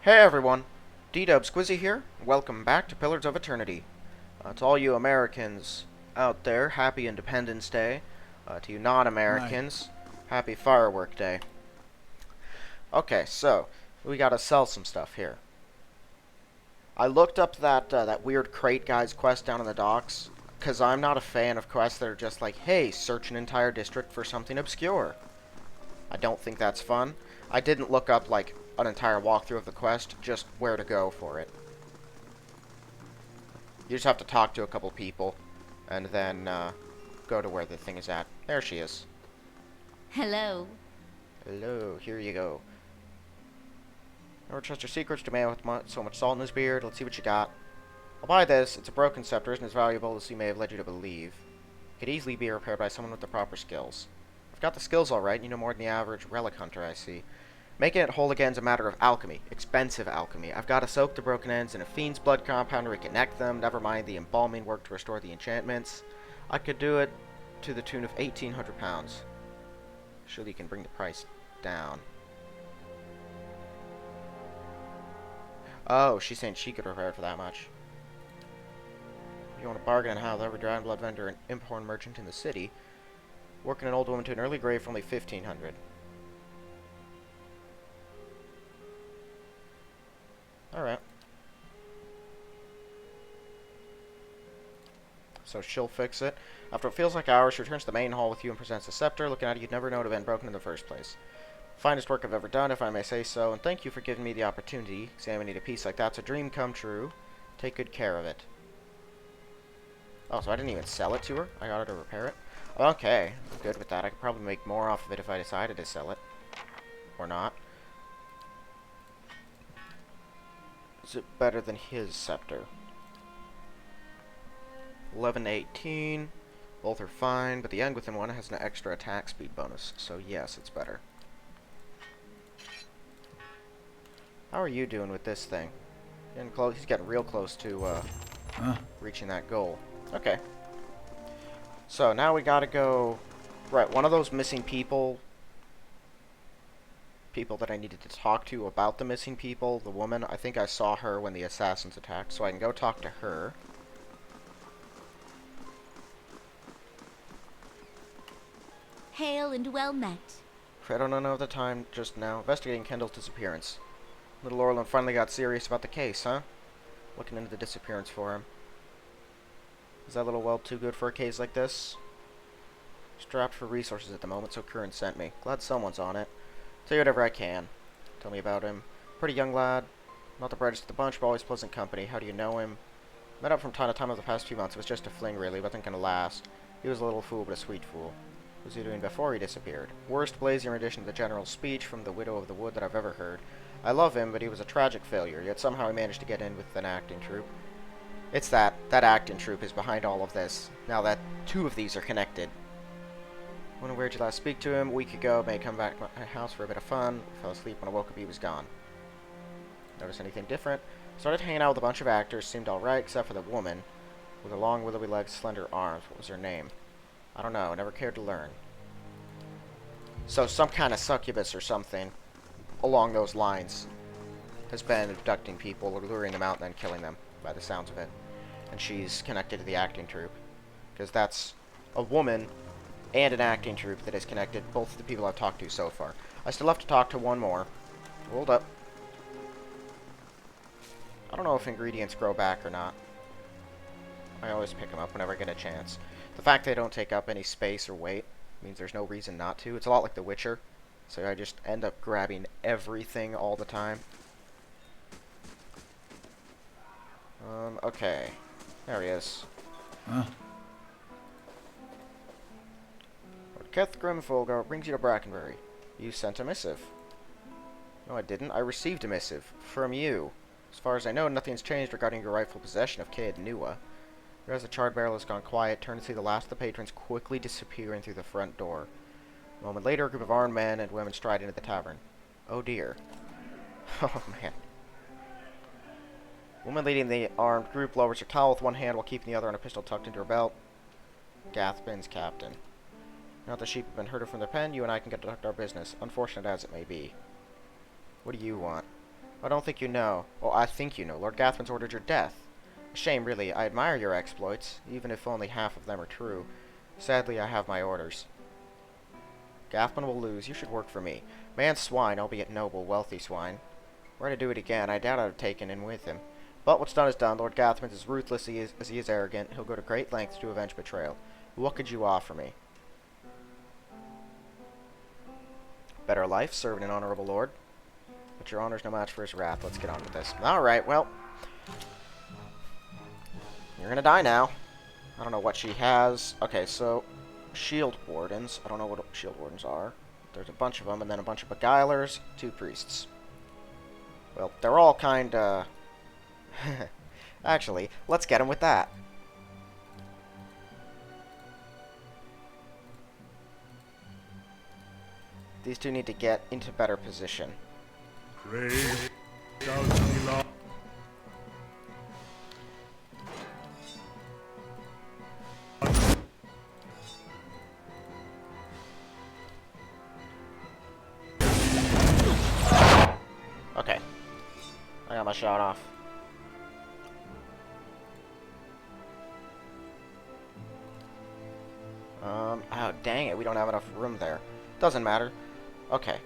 Hey everyone, D-Dub Squizzy here. Welcome back to Pillars of Eternity. To all you Americans out there, happy Independence Day. To you Right. non-Americans, happy Firework Day. Okay, so we gotta sell some stuff here. I looked up that weird crate guy's quest down in the docks, cause I'm not a fan of quests that are just like, hey, search an entire district for something obscure. I don't think that's fun. I didn't look up like an entire walkthrough of the quest, just where to go for it. You just have to talk to a couple people, and then go to where the thing is at. There she is. Hello. Hello, here you go. Never trust your secrets to a man with so much salt in his beard. Let's see what you got. I'll buy this. It's a broken scepter. Isn't as valuable as he may have led you to believe. It could easily be repaired by someone with the proper skills. I've got the skills all right. You know more than the average relic hunter I see. Making it whole again is a matter of alchemy. Expensive alchemy. I've got to soak the broken ends in a fiend's blood compound to reconnect them. Never mind the embalming work to restore the enchantments. I could do it to the tune of £1,800. Surely you can bring the price down. Oh, she's saying she could repair it for that much. You want to bargain on how every dry blood vendor and import merchant in the city, working an old woman to an early grave for only 1,500. Alright. So she'll fix it. After what feels like hours, she returns to the main hall with you and presents the scepter. Looking at it, you'd never know it had been broken in the first place. Finest work I've ever done, if I may say so, and thank you for giving me the opportunity. Examining a piece like that's a dream come true. Take good care of it. Oh, so I didn't even sell it to her? I got her to repair it? Okay, I'm good with that. I could probably make more off of it if I decided to sell it. Or not. Is it better than his scepter? 1118. Both are fine, but the Anguithin one has an extra attack speed bonus, so yes, it's better. How are you doing with this thing? Getting close. He's getting real close to Huh? reaching that goal. Okay. So now we gotta go. Right, one of those missing people that I needed to talk to about the missing people, the woman, I think I saw her when the assassins attacked, so I can go talk to her. Hail and well met. I don't know the time just now. Investigating Kendall's disappearance. Little Orlin finally got serious about the case, huh? Looking into the disappearance for him. Is that little well too good for a case like this? Strapped for resources at the moment, so Curran sent me. Glad someone's on it. Tell you whatever I can. Tell me about him. Pretty young lad. Not the brightest of the bunch, but always pleasant company. How do you know him? Met up from time to time over the past few months. It was just a fling, really. Wasn't gonna last. He was a little fool, but a sweet fool. What was he doing before he disappeared? Worst blazing rendition of the general's speech from the Widow of the Wood that I've ever heard. I love him, but he was a tragic failure, yet somehow he managed to get in with an acting troupe. It's that acting troupe is behind all of this. Now that two of these are connected. When and where did you last speak to him? A week ago. May come back to my house for a bit of fun. Fell asleep when I woke up, he was gone. Notice anything different? Started hanging out with a bunch of actors. Seemed alright, except for the woman. With her long, willowy legs, slender arms. What was her name? I don't know. Never cared to learn. So some kind of succubus or something along those lines has been abducting people or luring them out and then killing them, by the sounds of it. And she's connected to the acting troupe. Because that's a woman and an acting troupe that is connected, both of the people I've talked to so far. I still have to talk to one more. Hold up. I don't know if ingredients grow back or not. I always pick them up whenever I get a chance. The fact they don't take up any space or weight means there's no reason not to. It's a lot like The Witcher. So I just end up grabbing everything all the time. Okay. There he is. Huh? Lord Keth Grimfolgar brings you to Brackenbury. You sent a missive. No, I didn't. I received a missive. From you. As far as I know, nothing's changed regarding your rightful possession of Caed Nua. As the charred barrel has gone quiet, turn to see the last of the patrons quickly disappearing through the front door. A moment later, a group of armed men and women stride into the tavern. Oh dear. Oh man. Woman leading the armed group lowers her towel with one hand while keeping the other on a pistol tucked into her belt. Gathbin's captain. Now that the sheep have been herded from their pen, you and I can conduct our business, unfortunate as it may be. What do you want? I don't think you know. Well, I think you know. Lord Gathman's ordered your death. A shame, really. I admire your exploits, even if only half of them are true. Sadly, I have my orders. Gathman will lose. You should work for me. Man's swine, albeit noble, wealthy swine. Were to do it again, I doubt I'd have taken in with him. But what's done is done. Lord Gathman's as ruthless as he is arrogant. He'll go to great lengths to avenge betrayal. What could you offer me? Better life, serving an honorable lord. But your honor's no match for his wrath. Let's get on with this. Alright, well. You're gonna die now. I don't know what she has. Okay, so shield wardens. I don't know what shield wardens are. There's a bunch of them, and then a bunch of beguilers, 2 priests. Well, they're all kinda... Actually, let's get them with that. These two need to get into better position. Okay. I got my shot off. Oh, dang it. We don't have enough room there. Doesn't matter. Okay.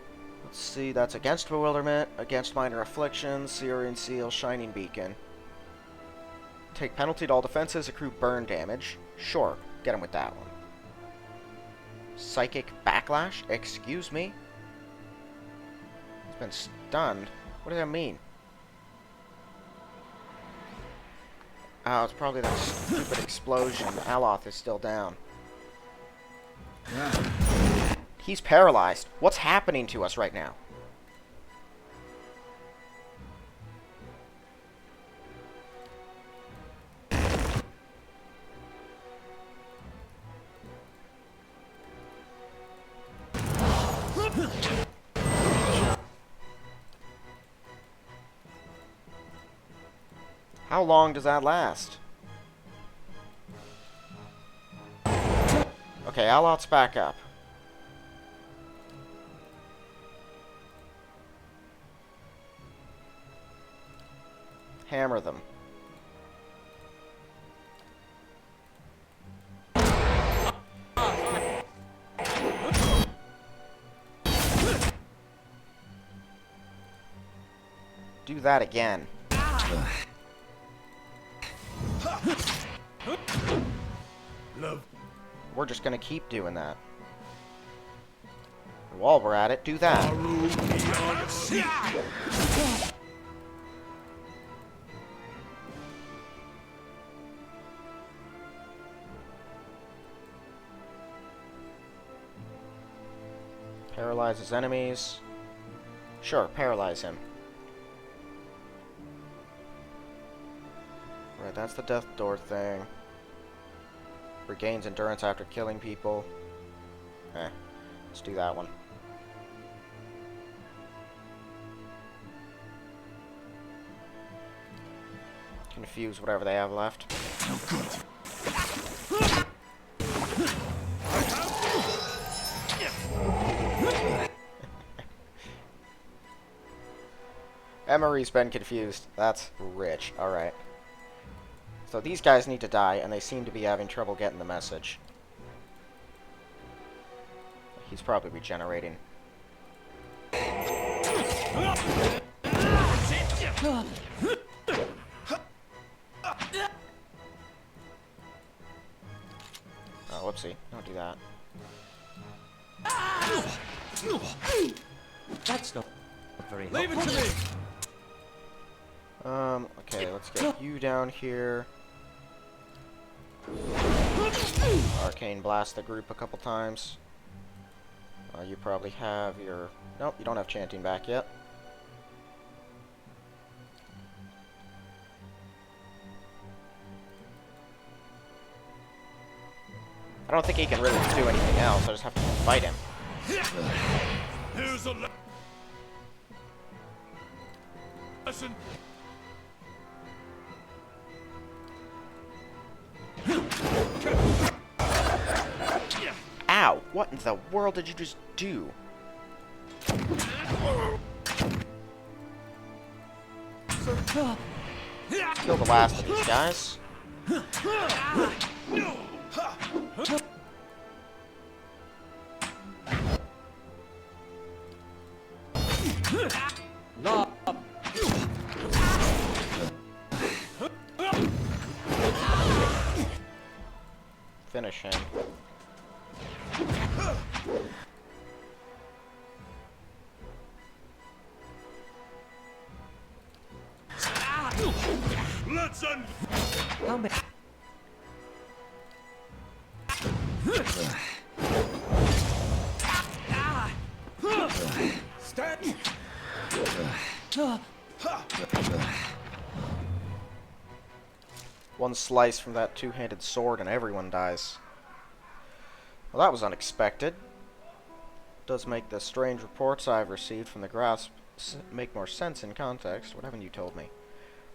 Let's see. That's against bewilderment, against minor afflictions, Syrian seal, shining beacon. Take penalty to all defenses, accrue burn damage. Sure. Get him with that one. Psychic backlash? Excuse me? He's been stunned. What does that mean? Oh, it's probably that stupid explosion. Aloth is still down. He's paralyzed. What's happening to us right now? How long does that last? Okay, Aloth's back up. Hammer them. Do that again. We're just gonna keep doing that. While we're at it, do that. Paralyze his enemies. Sure, paralyze him. Right, that's the death door thing. Regains endurance after killing people. Let's do that one. Confuse whatever they have left. No good. Emery's been confused. That's rich. Alright. So these guys need to die, and they seem to be having trouble getting the message. He's probably regenerating. Oh, whoopsie. Don't do that. That's not very helpful. Leave it to me! Okay, let's get you down here. Arcane blast the group a couple times. You probably have your... Nope, you don't have chanting back yet. I don't think he can really do anything else. I just have to fight him. Here's a lesson. Ow! What in the world did you just do? Kill the last of these guys. Finish him. Let's end. How many? Stand. One slice from that two-handed sword and everyone dies. Well, that was unexpected. Does make the strange reports I've received from the grasp make more sense in context. What haven't you told me?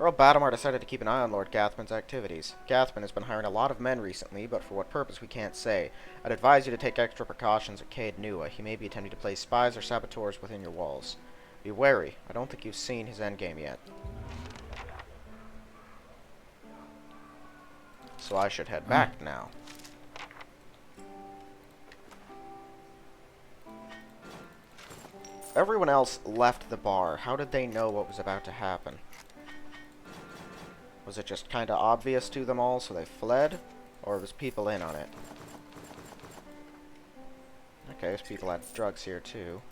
Earl Batamar decided to keep an eye on Lord Gathman's activities. Gathman has been hiring a lot of men recently, but for what purpose we can't say. I'd advise you to take extra precautions at Caed Nua. He may be attempting to place spies or saboteurs within your walls. Be wary. I don't think you've seen his endgame yet. So I should head back now. Everyone else left the bar. How did they know what was about to happen? Was it just kind of obvious to them all, so they fled? Or was people in on it? Okay, there's people had drugs here, too.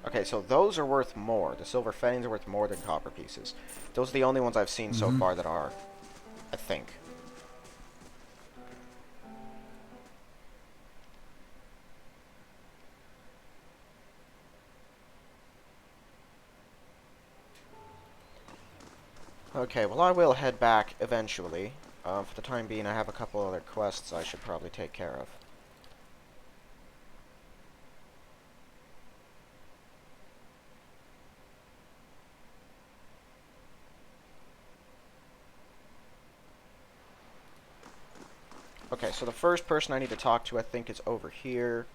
Okay, so those are worth more. The silver fennings are worth more than copper pieces. Those are the only ones I've seen so far that are, I think. Okay, well I will head back eventually. For the time being, I have a couple other quests I should probably take care of. Okay, so the first person I need to talk to, I think, is over here.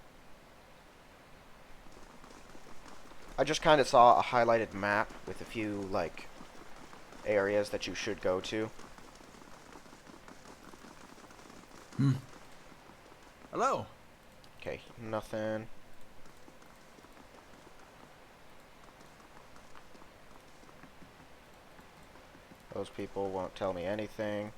I just kind of saw a highlighted map with a few, like, areas that you should go to. Hello. Okay, nothing. Those people won't tell me anything.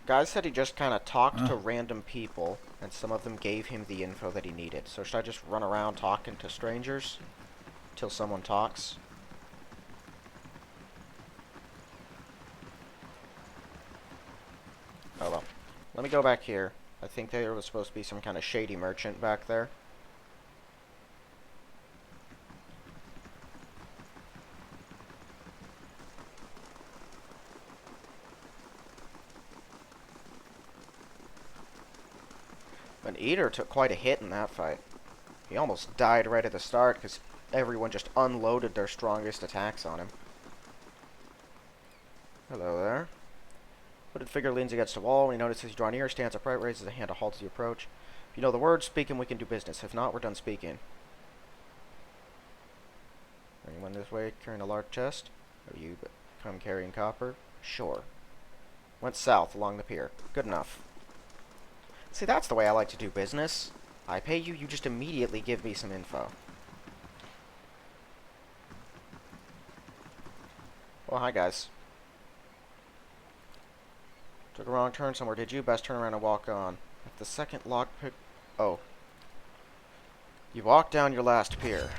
Guy said he just kind of talked to random people, and some of them gave him the info that he needed. So should I just run around talking to strangers till someone talks? Oh well. Let me go back here. I think there was supposed to be some kind of shady merchant back there. An eater took quite a hit in that fight. He almost died right at the start because everyone just unloaded their strongest attacks on him. Hello there. Hooded figure leans against a wall. When he notices you draw near, stands upright, raises a hand to halt as you approach. If you know the words, speak and we can do business. If not, we're done speaking. Anyone this way carrying a large chest? Have you come carrying copper? Sure. Went south along the pier. Good enough. See, that's the way I like to do business. I pay you, you just immediately give me some info. Well, hi guys. Took a wrong turn somewhere, did you? Best turn around and walk on. At the second lockpick... Oh. You walked down your last pier.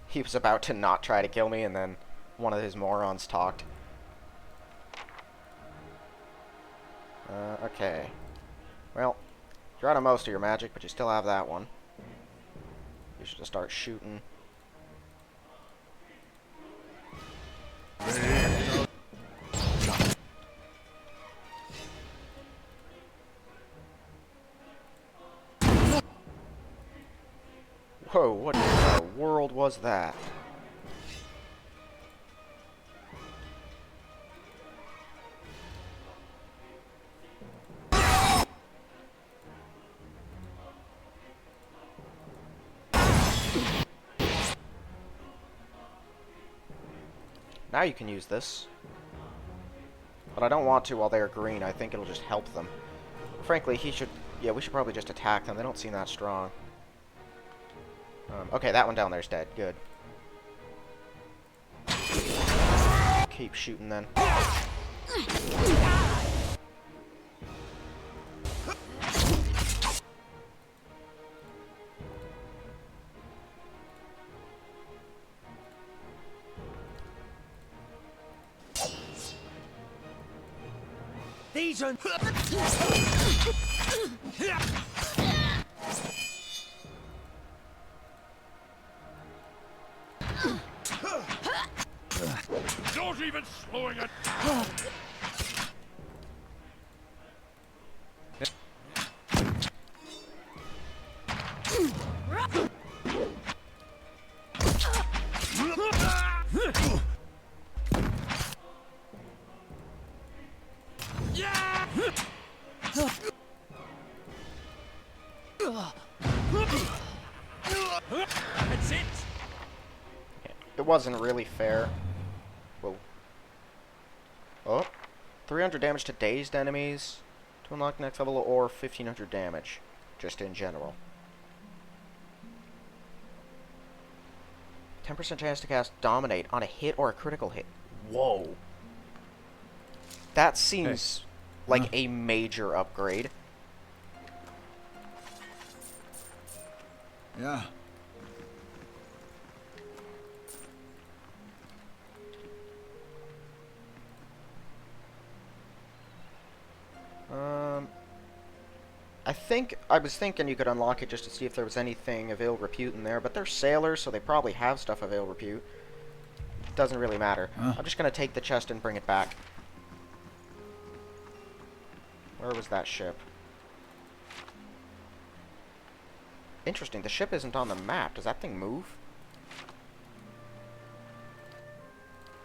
He was about to not try to kill me, and then one of his morons talked. Okay. Well, you're out of most of your magic, but you still have that one. You should just start shooting. Whoa, what in the world was that? Now you can use this. But I don't want to while they're green. I think it'll just help them. Frankly, he should... Yeah, we should probably just attack them. They don't seem that strong. Okay, that one down there's dead. Good. Keep shooting then. These are... Not even slowing it. That's it! It wasn't really fair. Whoa. Oh. 300 damage to dazed enemies. To unlock next level, or 1500 damage. Just in general. 10% chance to cast Dominate on a hit or a critical hit. Whoa. That seems like a major upgrade. Yeah. I was thinking you could unlock it just to see if there was anything of ill repute in there, but they're sailors, so they probably have stuff of ill repute. Doesn't really matter. I'm just gonna take the chest and bring it back. Where was that ship? Interesting, the ship isn't on the map. Does that thing move?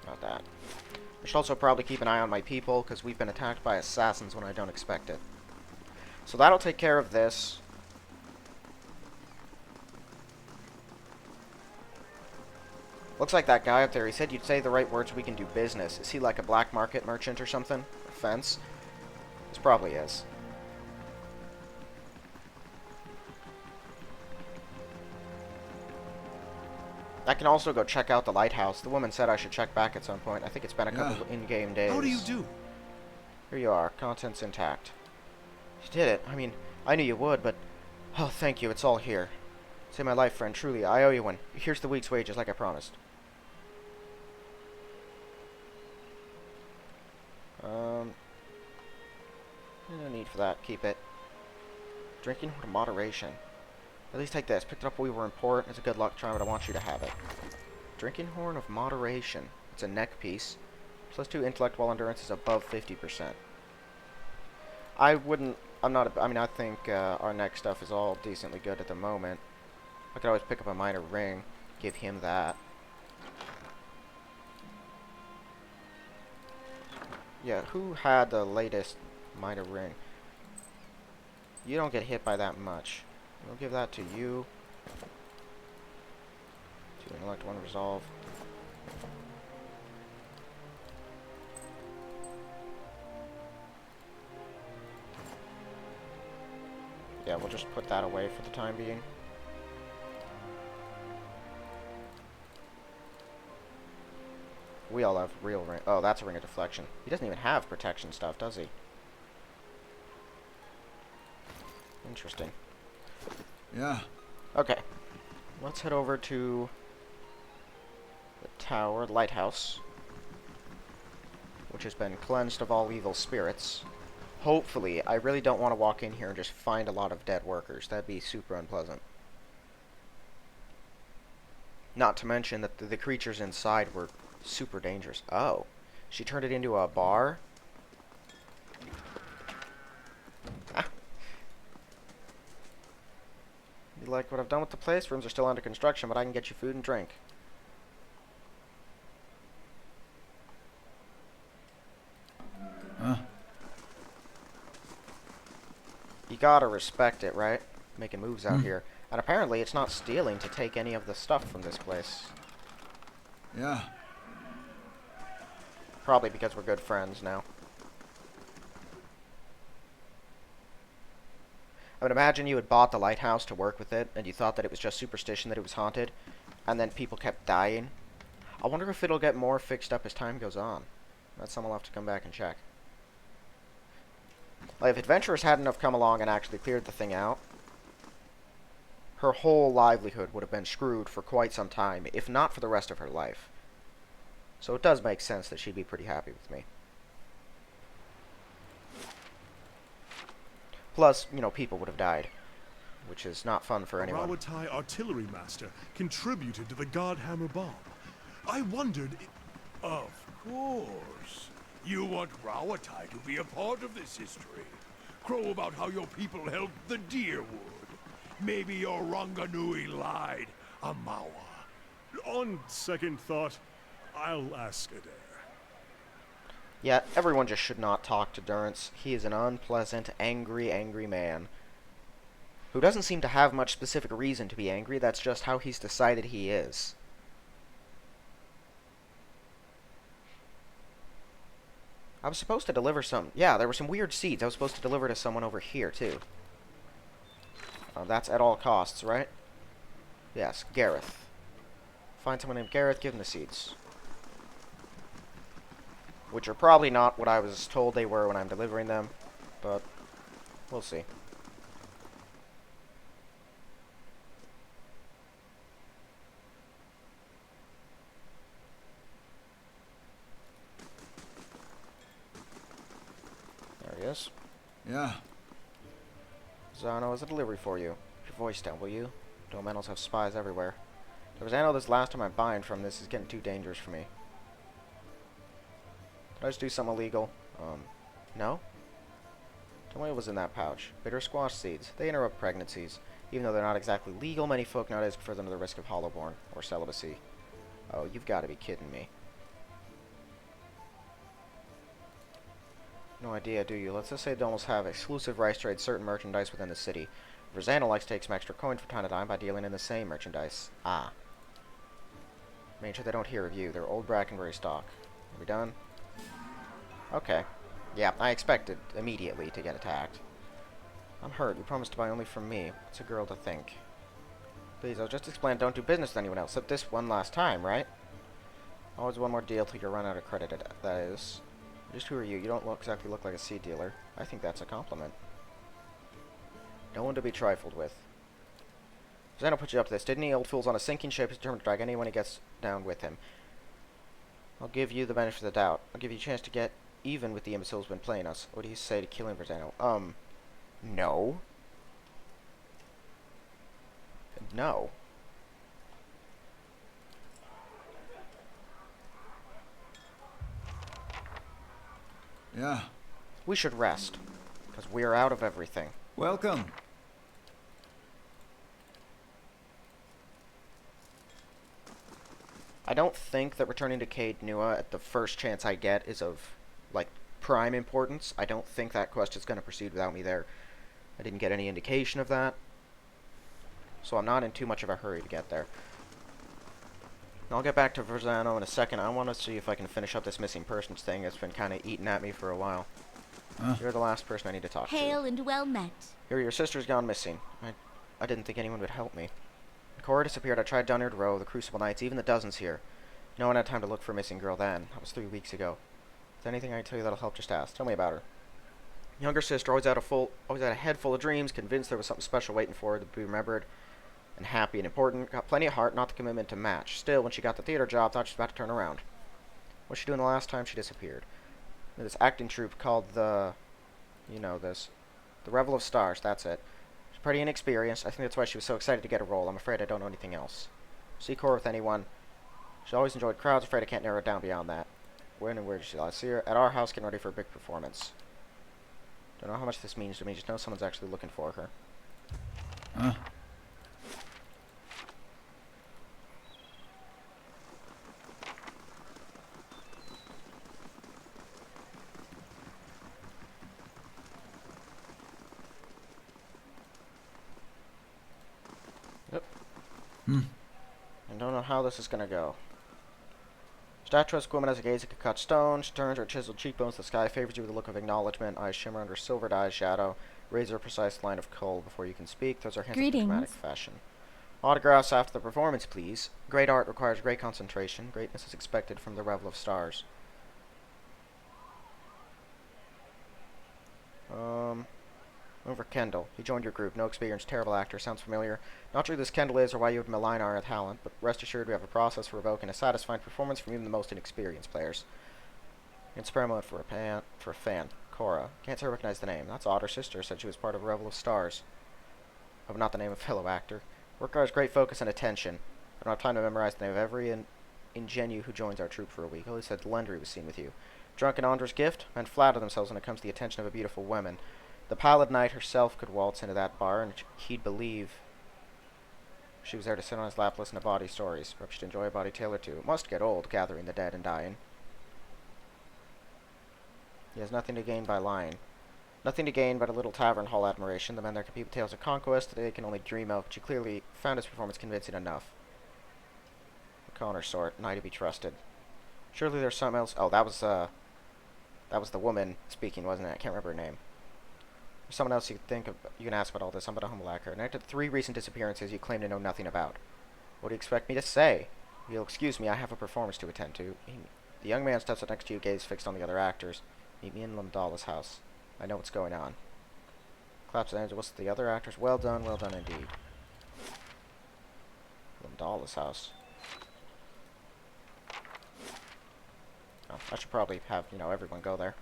Not that. I should also probably keep an eye on my people, because we've been attacked by assassins when I don't expect it. So that'll take care of this. Looks like that guy up there, he said you'd say the right words, we can do business. Is he like a black market merchant or something? A fence? This probably is. I can also go check out the lighthouse. The woman said I should check back at some point. I think it's been a couple in-game days. How do you do? Here you are. Contents intact. You did it. I mean, I knew you would, but... Oh, thank you. It's all here. Save my life, friend. Truly, I owe you one. Here's the week's wages, like I promised. No need for that. Keep it. Drinking with moderation. At least take this. Picked it up while we were in port. It's a good luck charm, but I want you to have it. Drinking Horn of Moderation. It's a neck piece. +2 intellect while endurance is above 50%. I wouldn't... I mean, I think our neck stuff is all decently good at the moment. I could always pick up a minor ring. Give him that. Yeah, who had the latest minor ring? You don't get hit by that much. We'll give that to you. 2 intellect, 1 resolve. Yeah, we'll just put that away for the time being. We all have real ring. Oh, that's a ring of deflection. He doesn't even have protection stuff, does he? Interesting. Yeah. Okay. Let's head over to the tower, lighthouse, which has been cleansed of all evil spirits. Hopefully, I really don't want to walk in here and just find a lot of dead workers. That'd be super unpleasant. Not to mention that the creatures inside were super dangerous. Oh, she turned it into a bar? Ah. You like what I've done with the place? Rooms are still under construction, but I can get you food and drink. Huh? You gotta respect it, right? Making moves out here. And apparently it's not stealing to take any of the stuff from this place. Yeah. Probably because we're good friends now. I would imagine you had bought the lighthouse to work with it, and you thought that it was just superstition that it was haunted, and then people kept dying. I wonder if it'll get more fixed up as time goes on. That's something I'll have to come back and check. Like, if adventurers hadn't have come along and actually cleared the thing out, her whole livelihood would have been screwed for quite some time, if not for the rest of her life. So it does make sense that she'd be pretty happy with me. Plus, you know, people would have died, which is not fun for anyone. Rawatai artillery master contributed to the Godhammer bomb. I wondered Of course. You want Rawatai to be a part of this history. Crow about how your people helped the Deerwood. Maybe your Ranganui lied, Amawa. On second thought, I'll ask Adair. Yeah, everyone just should not talk to Durrance. He is an unpleasant, angry, angry man who doesn't seem to have much specific reason to be angry. That's just how he's decided he is. I was supposed to deliver some... Yeah, there were some weird seeds I was supposed to deliver to someone over here, too. That's at all costs, right? Yes, Gareth. Find someone named Gareth, give him the seeds. Which are probably not what I was told they were when I'm delivering them, but we'll see. There he is. Yeah. Zano has a delivery for you. Keep your voice down, will you? Domentals have spies everywhere. Zano, this last time I'm buying from this is getting too dangerous for me. Did I just do something illegal? No? Tell me what was in that pouch. Bitter squash seeds. They interrupt pregnancies. Even though they're not exactly legal, many folk nowadays prefer them to the risk of hollowborn or celibacy. Oh, you've got to be kidding me. No idea, do you? Let's just say they almost have exclusive rights to trade certain merchandise within the city. Verzano likes to take some extra coins from time to time by dealing in the same merchandise. Ah. Make sure they don't hear of you. They're old Brackenbury stock. Are we done? Okay. Yeah, I expected immediately to get attacked. I'm hurt. You promised to buy only from me. What's a girl to think? Please, I'll just explain. Don't do business with anyone else, except this one last time, right? Always one more deal till you run out of credit, that is. Just who are you? You don't exactly look like a seed dealer. I think that's a compliment. No one to be trifled with. Zano put you up to this, didn't he? Old fool's on a sinking ship. He's determined to drag anyone he gets down with him. I'll give you the benefit of the doubt. I'll give you a chance to get even with the imbeciles who've been playing us. What do you say to killing Verzano? No. No. Yeah. We should rest, because we're out of everything. Welcome. I don't think that returning to Caed Nua at the first chance I get is of, like, prime importance. I don't think that quest is going to proceed without me there. I didn't get any indication of that. So I'm not in too much of a hurry to get there. I'll get back to Verzano in a second. I want to see if I can finish up this missing persons thing. It's been kind of eating at me for a while. You're the last person I need to talk to. Hail and well met. Here, your sister's gone missing. I didn't think anyone would help me. Cora disappeared. I tried Dunyard Row, the Crucible Knights, even the dozens here. No one had time to look for a missing girl then. That was 3 weeks ago. If there's anything I can tell you that'll help, just ask. Tell me about her. Younger sister, always had a head full of dreams, convinced there was something special waiting for her to be remembered, and happy and important. Got plenty of heart, not the commitment to match. Still, when she got the theater job, thought she was about to turn around. What's she doing the last time she disappeared? This acting troupe called the... You know this. The Revel of Stars, that's it. She's pretty inexperienced. I think that's why she was so excited to get a role. I'm afraid I don't know anything else. See Cora with anyone. She always enjoyed crowds. Afraid I can't narrow it down beyond that. When and where did she last see her? At our house, getting ready for a big performance. Don't know how much this means to me. Just know someone's actually looking for her. Huh? I don't know how this is gonna go. Just Statuesque woman has a gaze that could cut stone. She turns her chiseled cheekbones to the sky, favors you with a look of acknowledgement. Eyes shimmer under silvered eyeshadow. Razor precise line of kohl before you can speak. Throws her hands up in dramatic Greetings. fashion. Autographs after the performance, please. Great art requires great concentration. Greatness is expected from the revel of stars. Over Kendall. He joined your group. No experience, terrible actor. Sounds familiar. Not sure who this Kendall is or why you would malign our talent, but rest assured we have a process for revoking a satisfying performance from even the most inexperienced players. Experiment for a fan. Cora. Can't say I recognize the name. That's odd. Her sister said she was part of Revel of Stars. Oh, but not the name of fellow actor. Work requires great focus and attention. I don't have time to memorize the name of every ingenue who joins our troupe for a week. Only said Lendry was seen with you. Drunken Andre's gift? Men flatter themselves when it comes to the attention of a beautiful woman. The pallid knight herself could waltz into that bar, and he'd believe she was there to sit on his lap, listen to bawdy stories. Perhaps she'd enjoy a bawdy tale or two. It must get old, gathering the dead and dying. He has nothing to gain by lying. Nothing to gain but a little tavern hall admiration. The men there compete with tales of conquest that they can only dream of, but you clearly found his performance convincing enough. O'Connor sort, nigh to be trusted. Surely there's something else. Oh, that was the woman speaking, wasn't it? I can't remember her name. There's someone else you can ask about all this. I'm but a humble actor. And after the 3 recent disappearances you claim to know nothing about. What do you expect me to say? You'll excuse me, I have a performance to attend to. The young man steps up next to you, gaze fixed on the other actors. Meet me in Lamdala's house. I know what's going on. Claps his hands. What's the other actors? Well done indeed. Lamdala's house. Oh, I should probably have, everyone go there.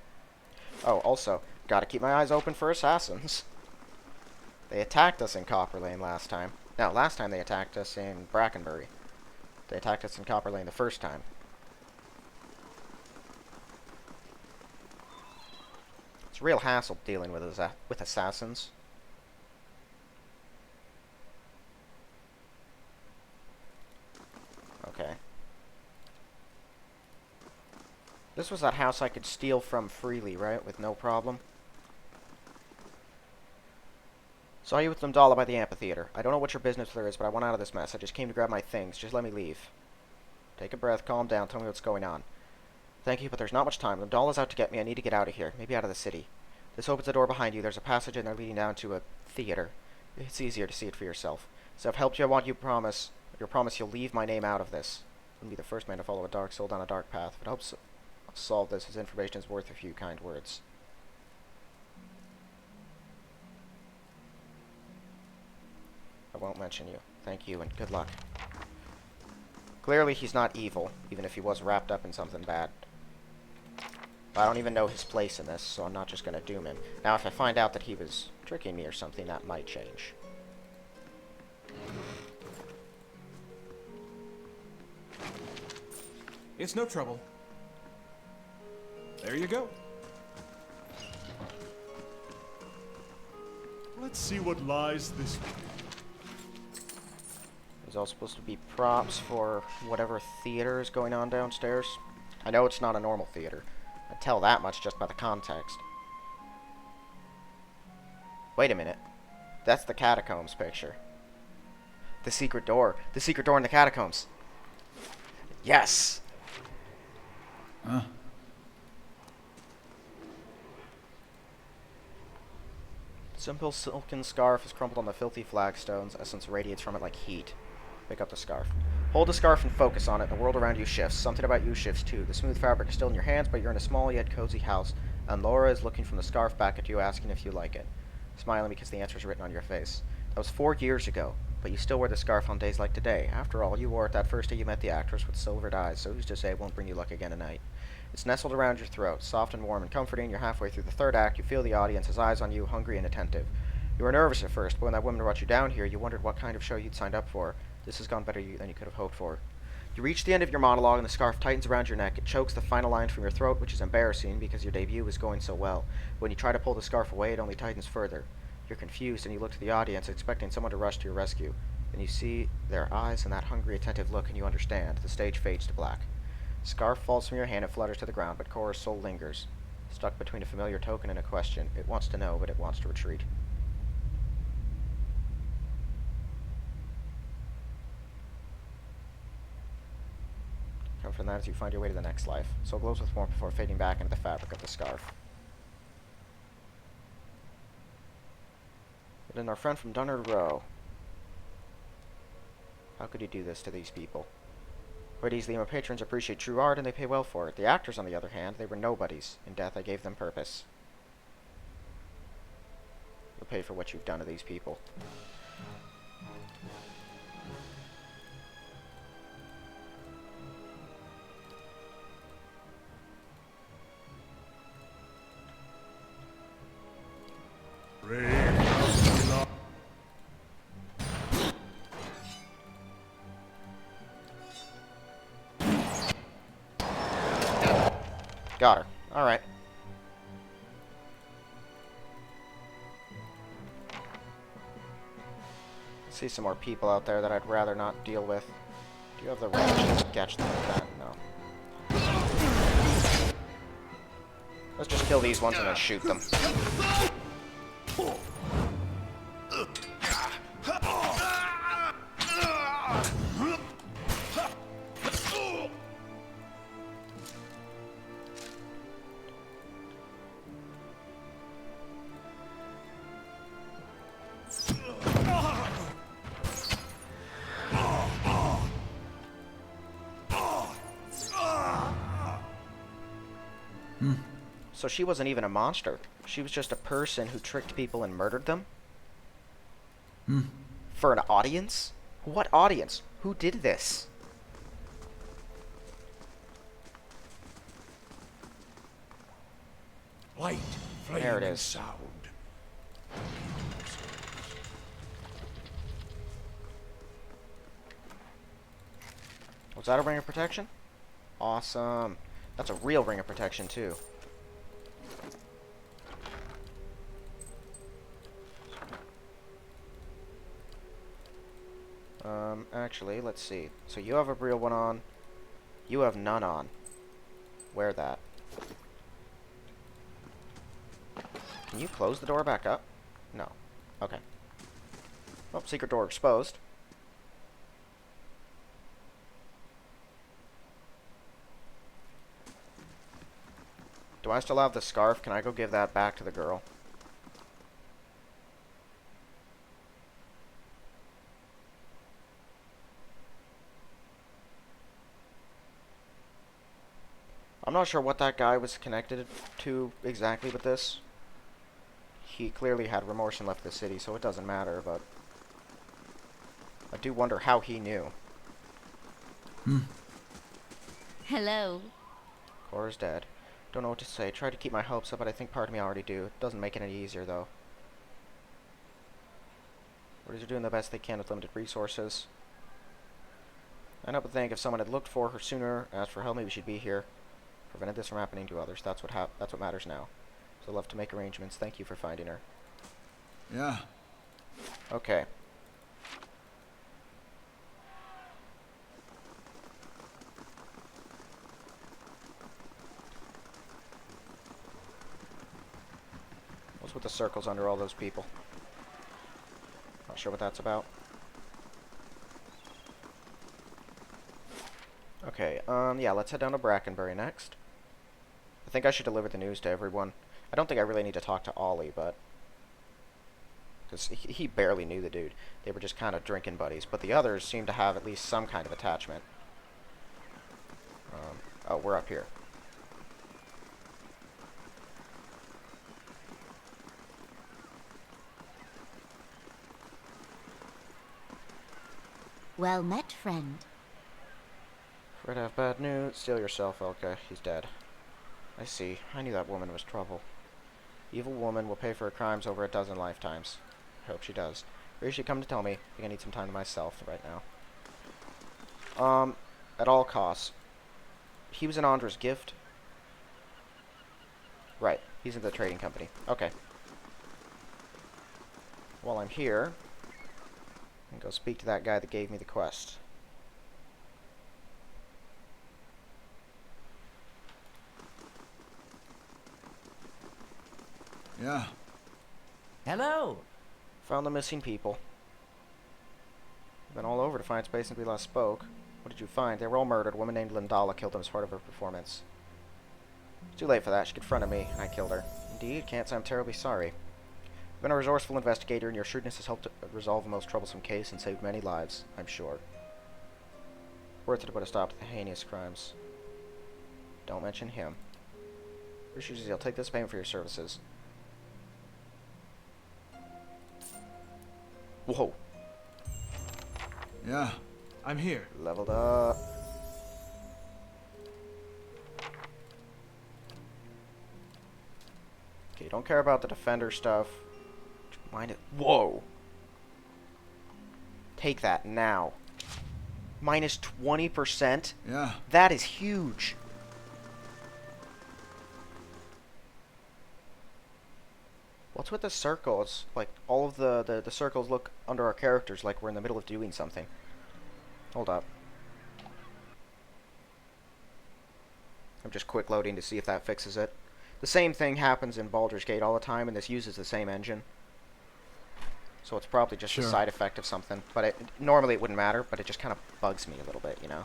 Oh, also, gotta keep my eyes open for assassins. They attacked us in Copper Lane last time. No, last time they attacked us in Brackenbury. They attacked us in Copper Lane the first time. It's a real hassle dealing with assassins. Okay. This was that house I could steal from freely, right? With no problem. Saw you with Lamdala by the amphitheater. I don't know what your business there is, but I want out of this mess. I just came to grab my things. Just let me leave. Take a breath, calm down, tell me what's going on. Thank you, but there's not much time. Lamdala's out to get me. I need to get out of here. Maybe out of the city. This opens the door behind you. There's a passage in there leading down to a theater. It's easier to see it for yourself. So I've helped you. I want you promise you'll leave my name out of this. Wouldn't be the first man to follow a dark soul down a dark path, but I hope I'll solve this. His information is worth a few kind words. I won't mention you. Thank you, and good luck. Clearly he's not evil, even if he was wrapped up in something bad. But I don't even know his place in this, so I'm not just going to doom him. Now, if I find out that he was tricking me or something, that might change. It's no trouble. There you go. Let's see what lies this way. There's all supposed to be props for whatever theater is going on downstairs. I know it's not a normal theater. I tell that much just by the context. Wait a minute. That's the catacombs picture. The secret door. The secret door in the catacombs. Yes! Huh? Simple silken scarf is crumpled on the filthy flagstones. Essence radiates from it like heat. Pick up the scarf. Hold the scarf and focus on it. The world around you shifts. Something about you shifts too. The smooth fabric is still in your hands, but you're in a small yet cozy house, and Laura is looking from the scarf back at you, asking if you like it. Smiling because the answer is written on your face. That was 4 years ago, but you still wear the scarf on days like today. After all, you wore it that first day you met the actress with silvered eyes, so who's to say it won't bring you luck again tonight? It's nestled around your throat, soft and warm and comforting. You're halfway through the 3rd act. You feel the audience's eyes on you, hungry and attentive. You were nervous at first, but when that woman brought you down here, you wondered what kind of show you'd signed up for. This has gone better than you could have hoped for. You reach the end of your monologue, and the scarf tightens around your neck. It chokes the final line from your throat, which is embarrassing because your debut was going so well. When you try to pull the scarf away, it only tightens further. You're confused, and you look to the audience, expecting someone to rush to your rescue. Then you see their eyes and that hungry, attentive look, and you understand. The stage fades to black. Scarf falls from your hand and flutters to the ground, but Cora's soul lingers, stuck between a familiar token and a question. It wants to know, but it wants to retreat. confident in that as you find your way to the next life. So it glows with warmth before fading back into the fabric of the scarf. But then our friend from Dunnard Row. How could he do this to these people? Ladies, Lima patrons appreciate true art and they pay well for it. The actors, on the other hand, they were nobodies. In death, I gave them purpose. You'll pay for what you've done to these people. Got her. Alright. See some more people out there that I'd rather not deal with. Do you have the range to catch them with that? No. Let's just kill these ones and then shoot them. So she wasn't even a monster. She was just a person who tricked people and murdered them? For an audience? What audience? Who did this? Light, flame, There it and is. sound. Was that a ring of protection? Awesome. That's a real ring of protection, too. Actually, let's see. So you have a real one on. You have none on. Wear that. Can you close the door back up? No. Okay. Oh, secret door exposed. Do I still have the scarf? Can I go give that back to the girl? I'm not sure what that guy was connected to exactly with this. He clearly had remorse and left the city, so it doesn't matter, but I do wonder how he knew. Hello. Cora's dead. Don't know what to say. Tried to keep my hopes up, but I think part of me already do. It doesn't make it any easier, though. Warriors are doing the best they can with limited resources. I know, but think if someone had looked for her sooner, asked for help, maybe she'd be here. Prevented this from happening to others. That's what matters now. So I'd love to make arrangements. Thank you for finding her. Yeah. Okay. What's with the circles under all those people? Not sure what that's about. Okay, yeah, let's head down to Brackenbury next. I think I should deliver the news to everyone. I don't think I really need to talk to Ollie, but... because he barely knew the dude. They were just kind of drinking buddies. But the others seem to have at least some kind of attachment. Oh, we're up here. Well met, friend. Afraid I have bad news. Steal yourself, okay. He's dead. I see. I knew that woman was trouble. Evil woman will pay for her crimes over a dozen lifetimes. I hope she does. Or you should come to tell me. I think I need some time to myself right now. At all costs. He was in Andra's gift. Right. He's in the trading company. Okay. While I'm here, I can go speak to that guy that gave me the quest. Yeah. Hello. Found the missing people. Been all over Defiance Bay since we last spoke. What did you find? They were all murdered. A woman named Lindala killed them as part of her performance. It's too late for that. She confronted me, and I killed her. Indeed, can't say I'm terribly sorry. You've been a resourceful investigator, and your shrewdness has helped resolve a most troublesome case and saved many lives, I'm sure. Worth it to put a stop to the heinous crimes. Don't mention him. Appreciate you. I'll take this payment for your services. Whoa. Yeah, I'm here. Leveled up. Okay, don't care about the defender stuff. Mind it. Whoa. Take that now. Minus 20%? Yeah. That is huge. What's with the circles? Like, all of the circles look under our characters like we're in the middle of doing something. Hold up. I'm just quick loading to see if that fixes it. The same thing happens in Baldur's Gate all the time, and this uses the same engine. So it's probably just a side effect of something. But normally it wouldn't matter, but it just kind of bugs me a little bit, you know?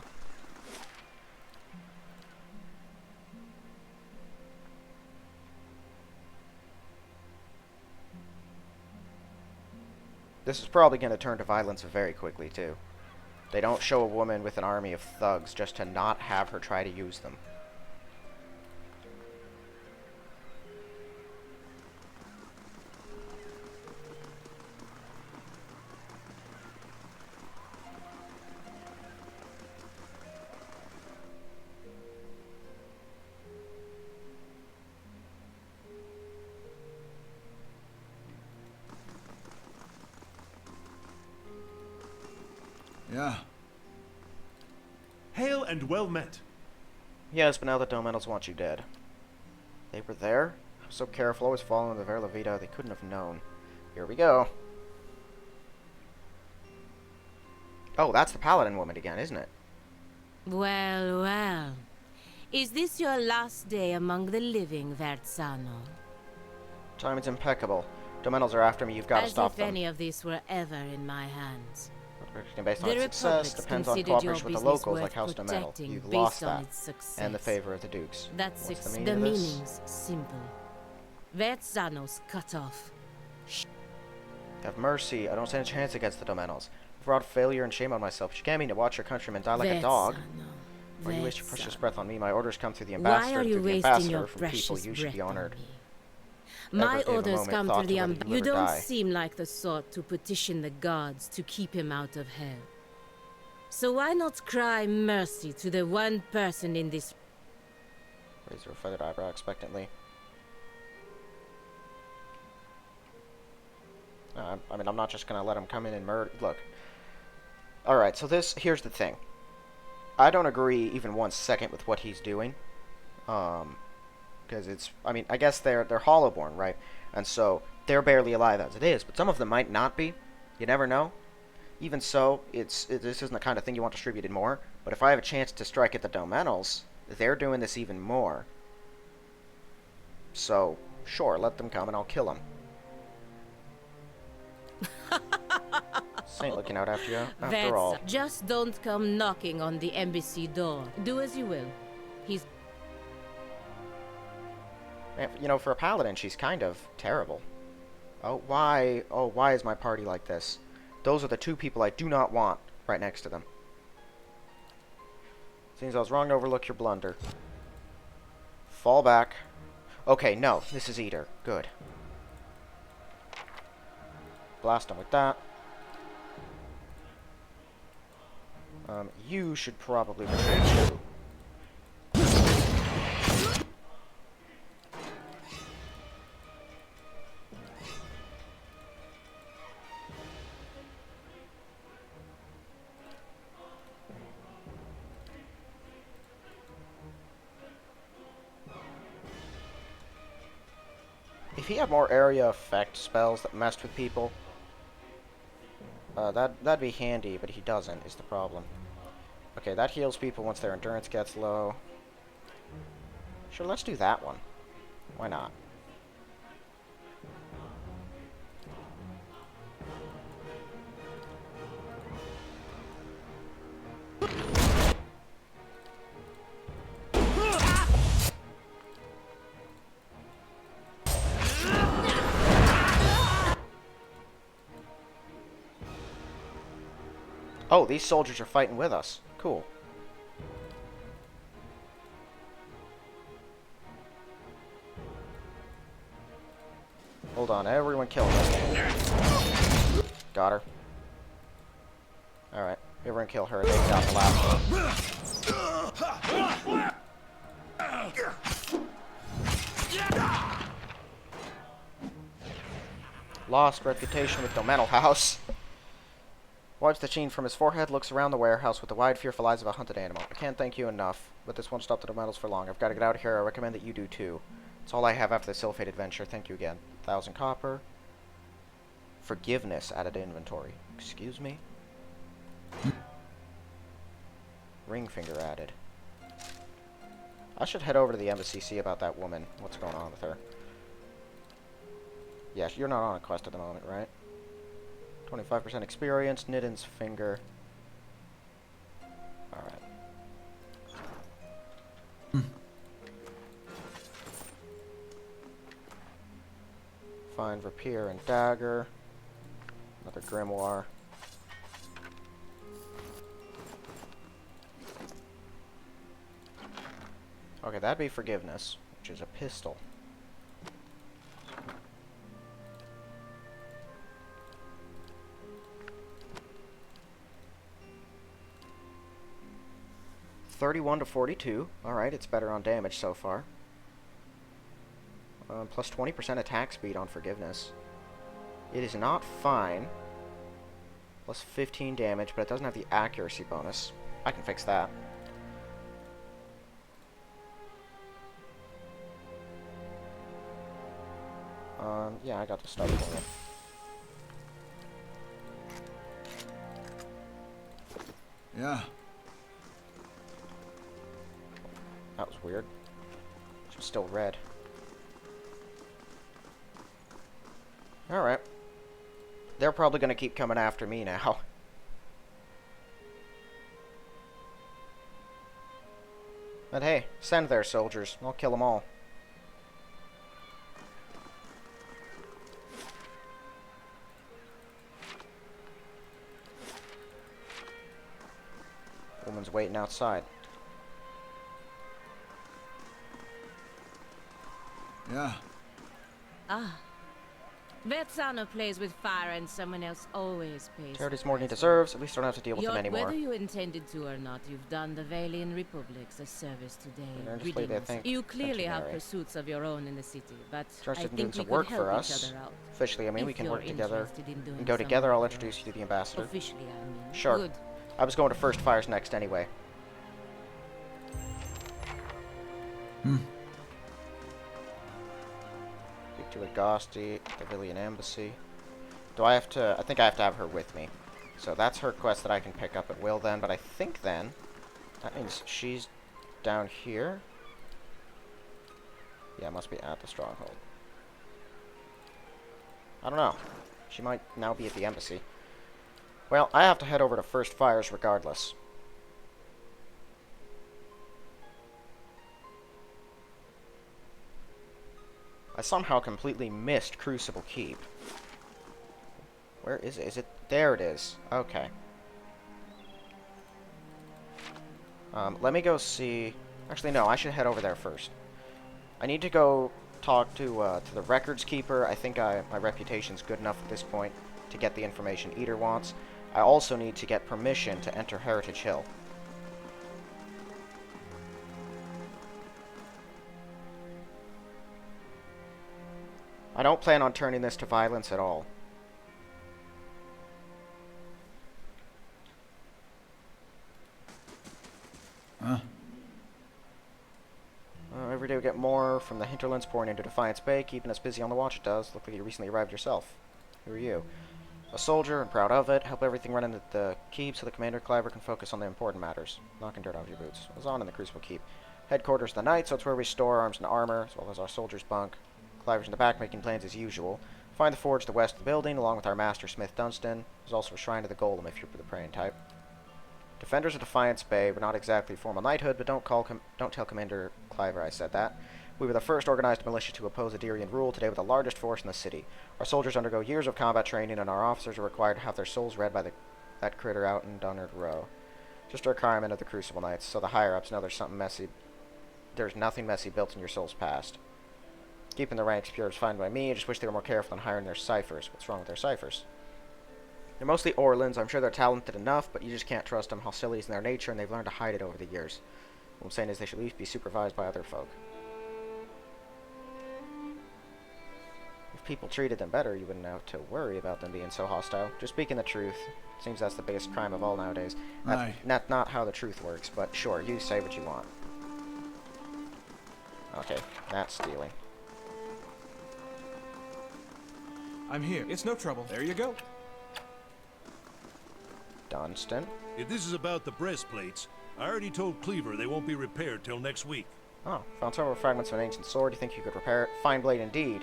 This is probably going to turn to violence very quickly, too. They don't show a woman with an army of thugs just to not have her try to use them. Yeah. Hail and well met. Yes, but now the Domentals want you dead. They were there? I was so careful, always following the Vera Vita. They couldn't have known. Here we go. Oh, that's the Paladin woman again, isn't it? Well, well. Is this your last day among the living, Verzano? Timing's impeccable. Domentals are after me. You've got to stop As if them. any of this were ever in my hands. Based on The its success, Republic's depends on considered your cooperation with the business locals like worth House Domental. protecting You've based lost on that. its success. And the favor of the Dukes. That's What's the the meaning of this? meaning's simple. Verzano's cut off. Have mercy. I don't stand a chance against the Domentals. I've brought failure and shame on myself. But you can't mean to watch your countrymen die like a dog. Or you waste your precious breath on me. My orders come through the ambassador. Why are and you through the wasting ambassador your from people precious you should breath be honored. on me? My gave a orders moment come thought through the to whether you ambassador. live You or don't die. seem like the sort to petition the gods to keep him out of hell. So why not cry mercy to the one person in this... Raise her feathered eyebrow expectantly. I mean, I'm not just going to let him come in and murder... Look. Alright, so here's the thing. I don't agree even 1 second with what he's doing. Because it's... I mean, I guess they're Hollowborn, right? And so, they're barely alive as it is. But some of them might not be. You never know. Even so, this isn't the kind of thing you want distributed more. But if I have a chance to strike at the Domentals, they're doing this even more. So, sure, let them come and I'll kill them. Saint looking out after you, after all. Just don't come knocking on the embassy door. Do as you will. He's... Man, you know, for a paladin, she's kind of terrible. Oh, why? Oh, why is my party like this? Those are the two people I do not want right next to them. Seems I was wrong to overlook your blunder. Fall back. Okay, no, this is Eater. Good. Blast him with that. You should probably retreat too. If he had more area effect spells that messed with people, that'd be handy, but he doesn't, is the problem. Okay, that heals people once their endurance gets low. Sure, let's do that one. Why not? Oh, these soldiers are fighting with us. Cool. Hold on, everyone kill her. Got her. Alright, everyone kill her. They got the last one. Lost reputation with no mental house. Wipes the sheen from his forehead, looks around the warehouse with the wide, fearful eyes of a hunted animal. I can't thank you enough, but this won't stop the metals for long. I've got to get out of here. I recommend that you do too. It's all I have after the Sylphate adventure. Thank you again. 1,000 copper. Forgiveness added to inventory. Excuse me? Ring finger added. I should head over to the embassy, see about that woman. What's going on with her? Yeah, you're not on a quest at the moment, right? 25% experience, Nidin's finger. Alright. Find rapier and dagger. Another grimoire. Okay, that'd be forgiveness, which is a pistol. +31 to 42. Alright, it's better on damage so far. Plus 20% attack speed on forgiveness. It is not fine. Plus 15 damage, but it doesn't have the accuracy bonus. I can fix that. Yeah, I got the stuff for it. Yeah. That was weird. She's still red. Alright. They're probably going to keep coming after me now. But hey, send their soldiers. I'll kill them all. Woman's waiting outside. Yeah. Ah. Vetsano plays with fire and someone else always pays. Charity's more than he deserves. At least I don't have to deal with him Yet, anymore. whether you intended to or not, you've done the Valian Republics a service today. Earnestly, they think You clearly have centenary. pursuits of your own in the city, but I Interested in think doing we some work could for help us. each other out. Officially, I mean, we If can you're work together. interested in doing And go some together, I'll work introduce you to the ambassador. Officially, I mean. Sure. Good. I was going to First Fires next anyway. Speak to Agosti, the Villian Embassy. Do I have to... I think I have to have her with me. So that's her quest that I can pick up at will then, but I think then... That means she's down here. Yeah, it must be at the stronghold. I don't know. She might now be at the embassy. Well, I have to head over to First Fires regardless. I somehow completely missed Crucible Keep. Where is it? Is it? There it is. Okay. Let me go see... Actually, no, I should head over there first. I need to go talk to the records keeper. I think my reputation's good enough at this point to get the information Eater wants. I also need to get permission to enter Heritage Hill. I don't plan on turning this to violence at all. Huh? Every day we get more from the hinterlands pouring into Defiance Bay, keeping us busy on the watch it does. Look like you recently arrived yourself. Who are you? A soldier, and proud of it. Help everything run into the keep so the Commander Cliver can focus on the important matters. Knocking dirt off your boots. I was on in the Crucible Keep. Headquarters of the Knight, so it's where we store arms and armor, as well as our soldiers' bunk. Cliver's in the back making plans as usual. Find the forge to the west of the building, along with our master Smith Dunstan. There's also a shrine to the Golem if you're the praying type. Defenders of Defiance Bay were not exactly formal knighthood, but don't tell Commander Cliver I said that. We were the first organized militia to oppose Adirian rule, today with the largest force in the city. Our soldiers undergo years of combat training, and our officers are required to have their souls read by the that critter out in Dunnard Row. Just a requirement of the Crucible Knights, so the higher-ups know there's nothing messy built in your soul's past. Keeping the ranks pure is fine by me, I just wish they were more careful in hiring their ciphers. What's wrong with their ciphers? They're mostly Orlans, I'm sure they're talented enough, but you just can't trust them. Hostility is in their nature, and they've learned to hide it over the years. What I'm saying is they should at least be supervised by other folk. If people treated them better, you wouldn't have to worry about them being so hostile. Just speaking the truth. Seems that's the biggest crime of all nowadays. That's not how the truth works, but sure, you say what you want. Okay, that's stealing. I'm here. It's no trouble. There you go. Dunstan? If this is about the breastplates, I already told Cleaver they won't be repaired till next week. Oh, found several fragments of an ancient sword. You think you could repair it? Fine blade indeed.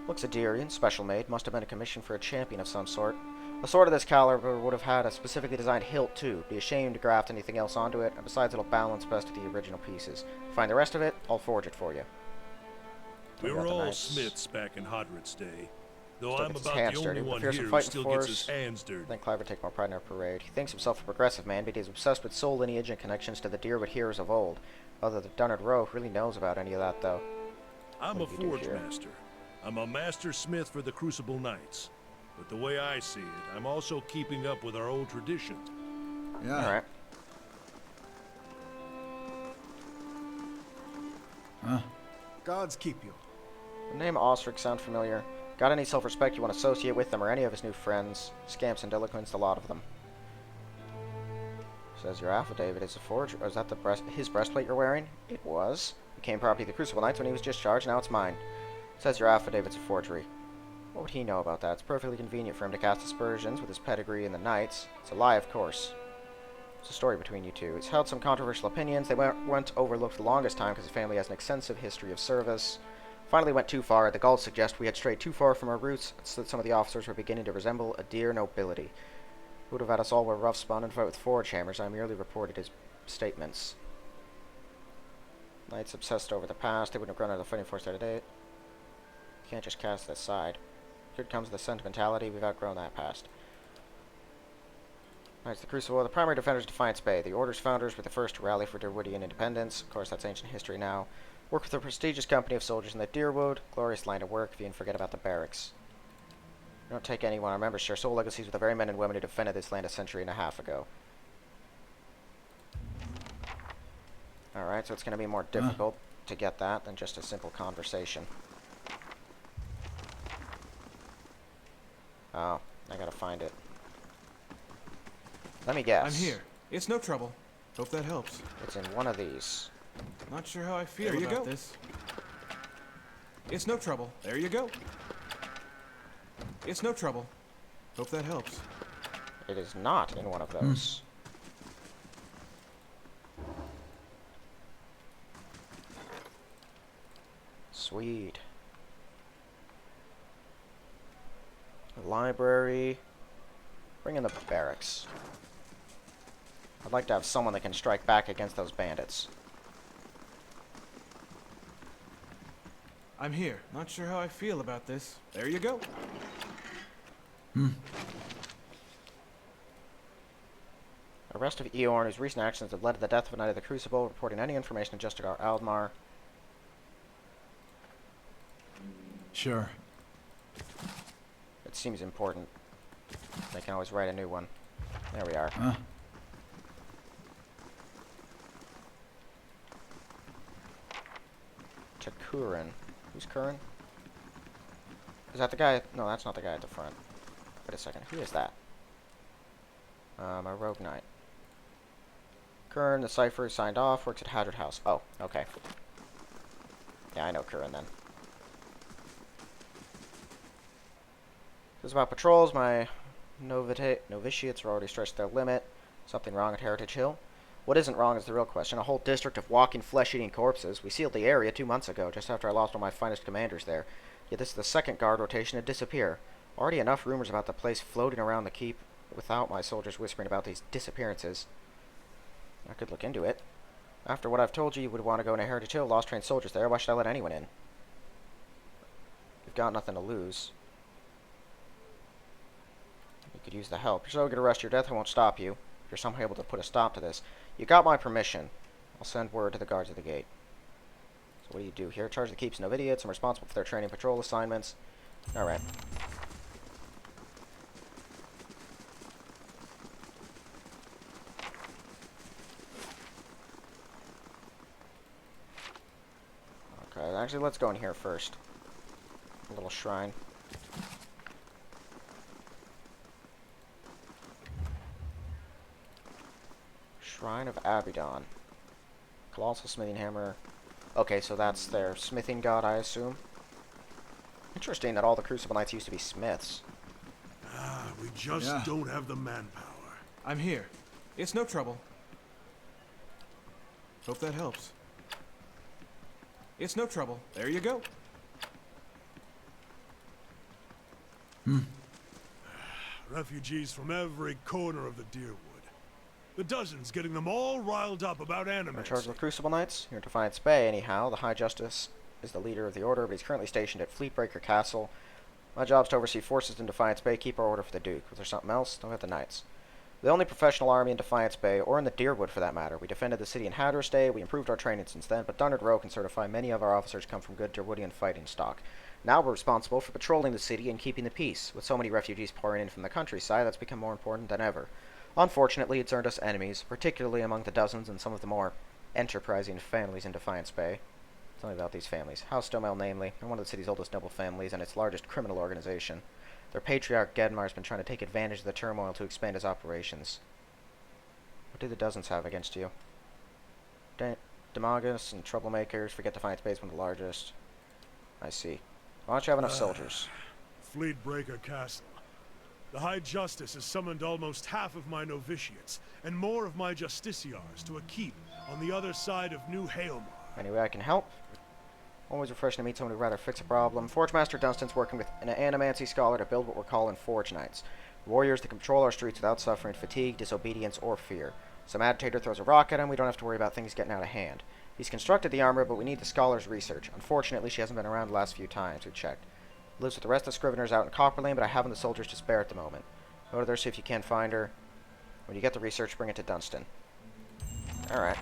Looks Adirian, special made. Must have been a commission for a champion of some sort. A sword of this caliber would have had a specifically designed hilt too. Be ashamed to graft anything else onto it, and besides it'll balance best with the original pieces. Find the rest of it, I'll forge it for you. We were all smiths back in Hodred's day. Though Still I'm gets his about hands the only dirty. one Fearsome here who fighting still force. gets his hands dirty. I think Clive would take more pride in our parade. He thinks himself a progressive man, but he's obsessed with soul lineage and connections to the Deerwood heroes of old. Other than Dunnard Row really knows about any of that, though. I'm a What do you do forge here? master. I'm a master smith for the Crucible Knights. But the way I see it, I'm also keeping up with our old tradition. Yeah. Alright. Huh? Gods keep you. The name Osric sound familiar. Got any self-respect you want to associate with them or any of his new friends? Scamps and delinquents, a lot of them. Says your affidavit is a forgery. Or is that his breastplate you're wearing? It was. Became property of the Crucible Knights when he was discharged, now it's mine. Says your affidavit's a forgery. What would he know about that? It's perfectly convenient for him to cast aspersions with his pedigree in the Knights. It's a lie, of course. It's a story between you two. He's held some controversial opinions. They weren't overlooked the longest time because his family has an extensive history of service. Finally went too far. The Gauls suggest we had strayed too far from our roots, so that some of the officers were beginning to resemble a dear nobility. Who would have had us all wear rough spun and fight with forge hammers? I merely reported his statements. Knights obsessed over the past. They wouldn't have grown out of the fighting force today. Can't just cast it aside. Here comes the sentimentality. We've outgrown that past. Knights of the Crucible. The primary defenders of Defiance Bay. The Order's founders were the first to rally for Deerwoodian independence. Of course, that's ancient history now. Work with a prestigious company of soldiers in the Deerwood. Glorious line of work if you can forget about the barracks. You don't take anyone. Our members share soul legacies with the very men and women who defended this land a century and a half ago. Alright, so it's going to be more difficult to get that than just a simple conversation. Oh, I gotta find it. Let me guess. I'm here. It's no trouble. Hope that helps. It's in one of these. Not sure how I feel about this. It's no trouble. There you go. It's no trouble. Hope that helps. It is not in one of those. Sweet. The library. Bring in the barracks. I'd like to have someone that can strike back against those bandits. I'm here. Not sure how I feel about this. There you go. Arrest of Eorn, whose recent actions have led to the death of a knight of the Crucible, reporting any information to Justigar Aldmar. Sure. It seems important. They can always write a new one. There we are. Huh? To Kurin. Who's Kurin? Is that the guy? No, that's not the guy at the front. Wait a second. Who is that? A rogue knight. Kurin, the cipher, is signed off. Works at Hadrid House. Oh, okay. Yeah, I know Kurin then. This is about patrols. My novitiates are already stretched their limit. Something wrong at Heritage Hill? What isn't wrong is the real question. A whole district of walking, flesh-eating corpses. We sealed the area 2 months ago, just after I lost one of my finest commanders there. Yet this is the second guard rotation to disappear. Already enough rumors about the place floating around the keep, without my soldiers whispering about these disappearances. I could look into it. After what I've told you, you would want to go into Heritage Hill. Lost trained soldiers there. Why should I let anyone in? You've got nothing to lose. could use the help. You're so good to arrest your death, I won't stop you. If you're somehow able to put a stop to this. You got my permission. I'll send word to the guards at the gate. So what do you do here? Charge the keeps no idiots. I'm responsible for their training patrol assignments. Alright. Okay, actually, let's go in here first. A little shrine. Shrine of Abaddon. Colossal smithing hammer. Okay, so that's their smithing god, I assume. Interesting that all the Crucible Knights used to be smiths. We just don't have the manpower. I'm here. It's no trouble. Hope that helps. It's no trouble. There you go. Refugees from every corner of the Deerwood. The dozens getting them all riled up about In charge animals. of the Crucible Knights? You're in Defiance Bay, anyhow. The High Justice is the leader of the Order, but he's currently stationed at Fleetbreaker Castle. My job's to oversee forces in Defiance Bay, keep our order for the Duke. Was there something else? Don't have the Knights. The only professional army in Defiance Bay, or in the Deerwood for that matter. We defended the city in Hatter's Day, we improved our training since then, but Dunnard Rowe can certify many of our officers come from good Deerwoodian fighting stock. Now we're responsible for patrolling the city and keeping the peace. With so many refugees pouring in from the countryside, that's become more important than ever. Unfortunately, it's earned us enemies, particularly among the dozens and some of the more enterprising families in Defiance Bay. Tell me about these families. House Domel, namely. They're one of the city's oldest noble families and its largest criminal organization. Their patriarch, Gedmar, has been trying to take advantage of the turmoil to expand his operations. What do the dozens have against you? Demagus and troublemakers. Forget Defiance Bay is one of the largest. I see. Why don't you have enough soldiers? Fleetbreaker Castle. The High Justice has summoned almost half of my novitiates, and more of my justiciars to a keep on the other side of New Hailmar. Any way I can help? Always refreshing to meet someone who'd rather fix a problem. Forge Master Dunstan's working with an animancy scholar to build what we're calling Forge Knights. Warriors that control our streets without suffering fatigue, disobedience, or fear. Some agitator throws a rock at him, we don't have to worry about things getting out of hand. He's constructed the armor, but we need the scholar's research. Unfortunately, she hasn't been around the last few times we checked. Lives with the rest of the Scriveners out in Copperlane, but I haven't the soldiers to spare at the moment. Go to there, see if you can find her. When you get the research, bring it to Dunstan. Alright.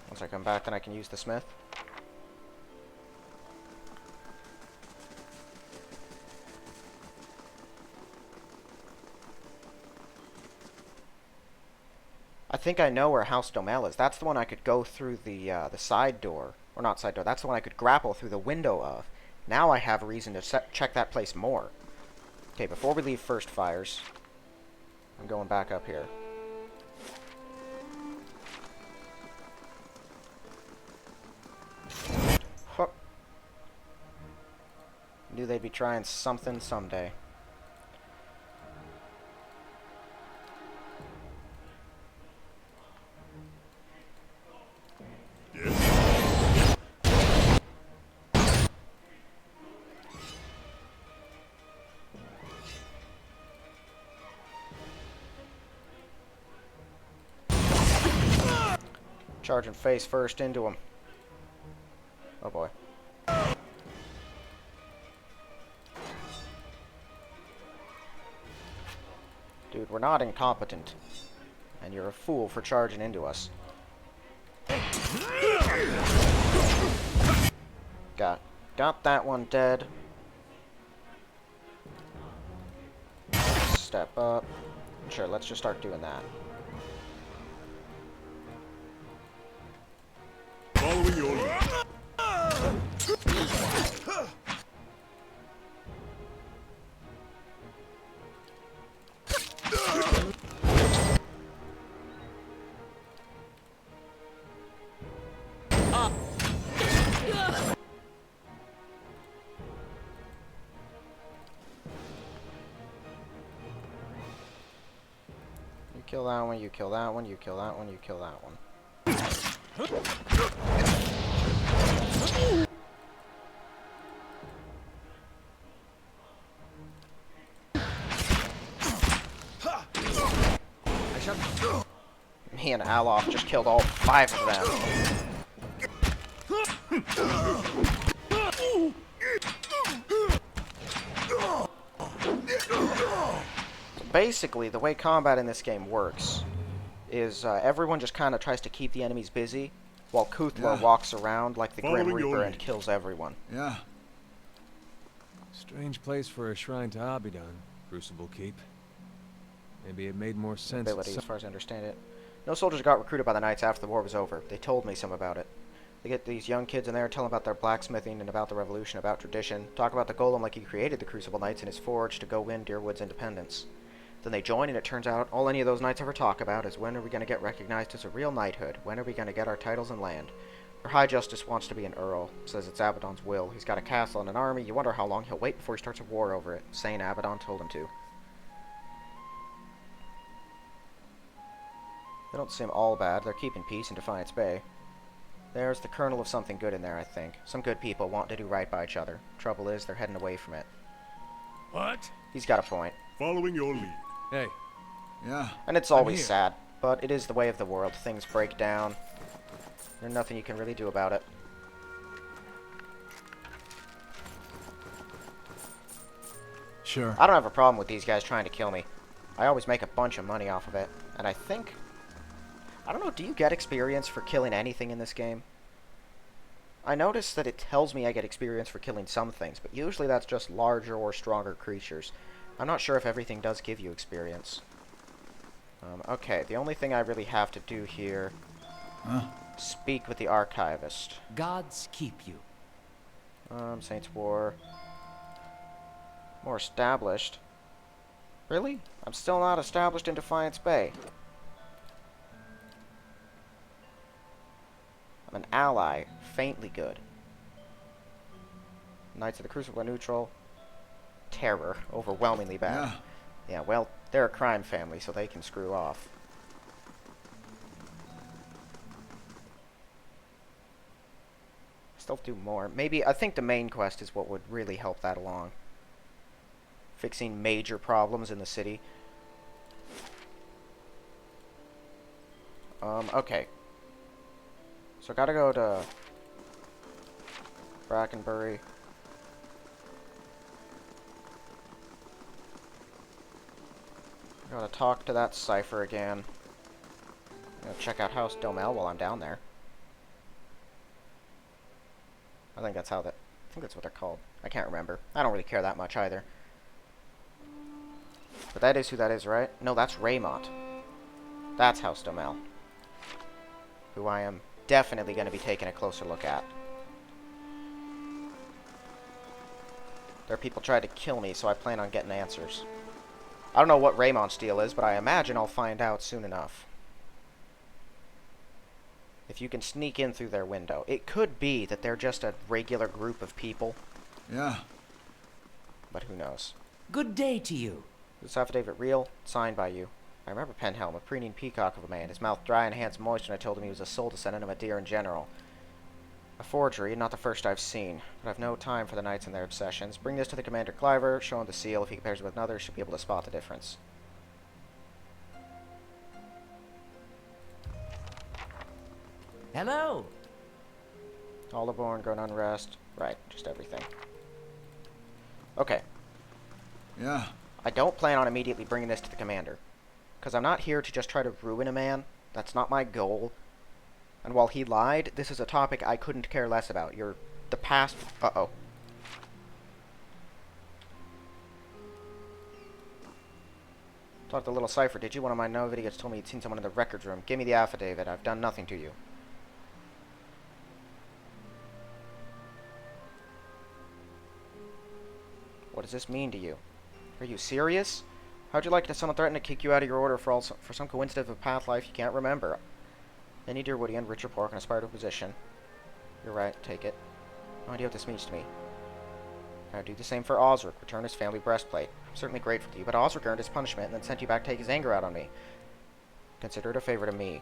Once I come back, then I can use the smith. I think I know where House Domel is. That's the one I could go through the side door. Or not side door. That's the one I could grapple through the window of. Now I have a reason to check that place more. Okay, before we leave First Fires, I'm going back up here. Huh. Knew they'd be trying something someday. Charging face first into him. Oh boy. Dude, we're not incompetent. And you're a fool for charging into us. Got that one dead. Step up. Sure, let's just start doing that. Following your lead. You kill that one, you kill that one, you kill that one, you kill that one. Me and Alof just killed all 5 of them. basically, the way combat in this game works is everyone just kind of tries to keep the enemies busy, while Kuthla walks around like the Grim Following your Reaper and lead. kills everyone. Yeah. Strange place for a shrine to Abidan, Crucible Keep. Maybe it made more sense. Ability, as far as I understand it. No soldiers got recruited by the Knights after the war was over. They told me some about it. They get these young kids in there, tell them about their blacksmithing and about the revolution, about tradition, talk about the golem like he created the Crucible Knights in his forge to go win Deerwood's independence. Then they join, and it turns out all any of those knights ever talk about is when are we going to get recognized as a real knighthood? When are we going to get our titles and land? Our High Justice wants to be an earl, says it's Abaddon's will. He's got a castle and an army. You wonder how long he'll wait before he starts a war over it, saying Abaddon told him to. They don't seem all bad. They're keeping peace in Defiance Bay. There's the kernel of something good in there, I think. Some good people want to do right by each other. Trouble is, they're heading away from it. What? He's got a point. Following your lead. Hey, Yeah. And it's I'm always here. sad, but it is the way of the world. Things break down. There's nothing you can really do about it. Sure. I don't have a problem with these guys trying to kill me. I always make a bunch of money off of it. And I think... I don't know, do you get experience for killing anything in this game? I notice that it tells me I get experience for killing some things, but usually that's just larger or stronger creatures. I'm not sure if everything does give you experience. Okay, the only thing I really have to do here... Huh? Speak with the archivist. Gods keep you. Saints War. More established. Really? I'm still not established in Defiance Bay. I'm an ally. Faintly good. Knights of the Crucible are neutral. Terror. Overwhelmingly bad. Yeah. Yeah, well, they're a crime family, so they can screw off. Still do more. Maybe, I think the main quest is what would really help that along. Fixing major problems in the city. Okay. So I gotta go to Brackenbury. Gotta talk to that cipher again. Gonna check out House Domel while I'm down there. I think that's what they're called. I can't remember. I don't really care that much either. But that is who that is, right? No, that's Raymont. That's House Domel. Who I am definitely going to be taking a closer look at. Their people tried to kill me, so I plan on getting answers. I don't know what Raymont's deal is, but I imagine I'll find out soon enough. If you can sneak in through their window. It could be that they're just a regular group of people, Yeah. but who knows. Good day to you. Is this affidavit real? Signed by you. I remember Penhelm, a preening peacock of a man, his mouth dry and hands moist when I told him he was a soul descendant of a deer in general. A forgery, not the first I've seen, but I've no time for the knights and their obsessions. Bring this to the Commander Cliver, show him the seal. If he compares it with another, should be able to spot the difference. Hello. Oliborn, grown unrest. Right, just everything. Okay. Yeah. I don't plan on immediately bringing this to the commander, because I'm not here to just try to ruin a man. That's not my goal. And while he lied, this is a topic I couldn't care less about. The past... Uh-oh. Talked to Little Cipher, did you? One of my Nova idiots told me he'd seen someone in the records room. Give me the affidavit. I've done nothing to you. What does this mean to you? Are you serious? How'd you like it if someone threatened to kick you out of your order for some coincidence of a path life you can't remember? Any Deerwoodian, rich or poor, can aspire to a position. You're right, take it. No idea what this means to me. I'd do the same for Osric, return his family breastplate. I'm certainly grateful to you, but Osric earned his punishment and then sent you back to take his anger out on me. Consider it a favor to me.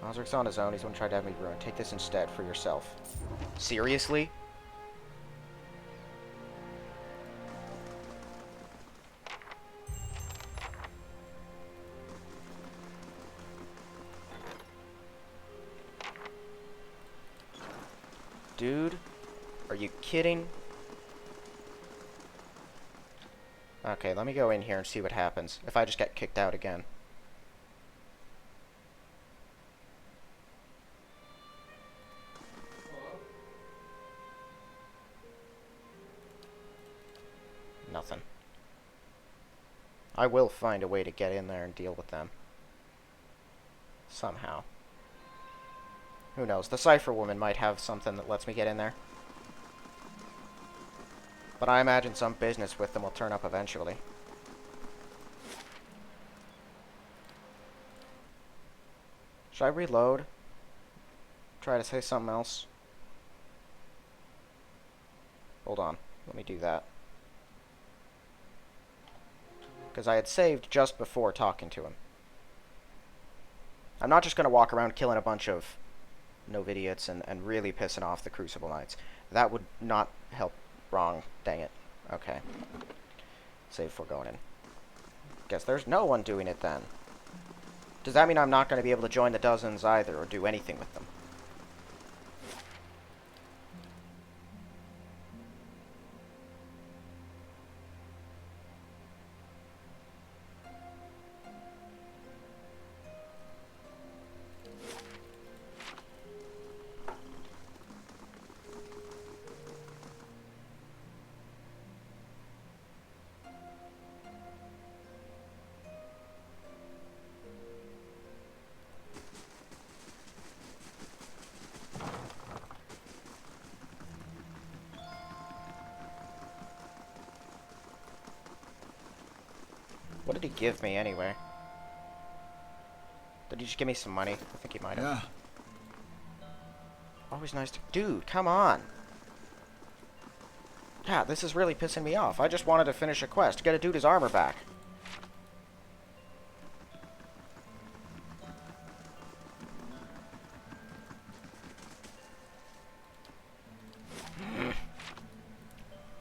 Osric's on his own, he's the one who tried to have me ruined. Take this instead, for yourself. Seriously? Dude, are you kidding? Okay, let me go in here and see what happens. If I just get kicked out again. Nothing. I will find a way to get in there and deal with them. Somehow. Who knows? The Cypher woman might have something that lets me get in there. But I imagine some business with them will turn up eventually. Should I reload? Try to say something else? Hold on. Let me do that. Because I had saved just before talking to him. I'm not just going to walk around killing a bunch of Novidiots and really pissing off the Crucible Knights. That would not help. Wrong. Dang it. Okay. Save before going in. Guess there's no one doing it then. Does that mean I'm not going to be able to join the dozens either, or do anything with them? What did he give me, anyway? Did he just give me some money? I think he might have. Yeah. Always nice to... Dude, come on! Yeah, this is really pissing me off. I just wanted to finish a quest. Get a dude his armor back.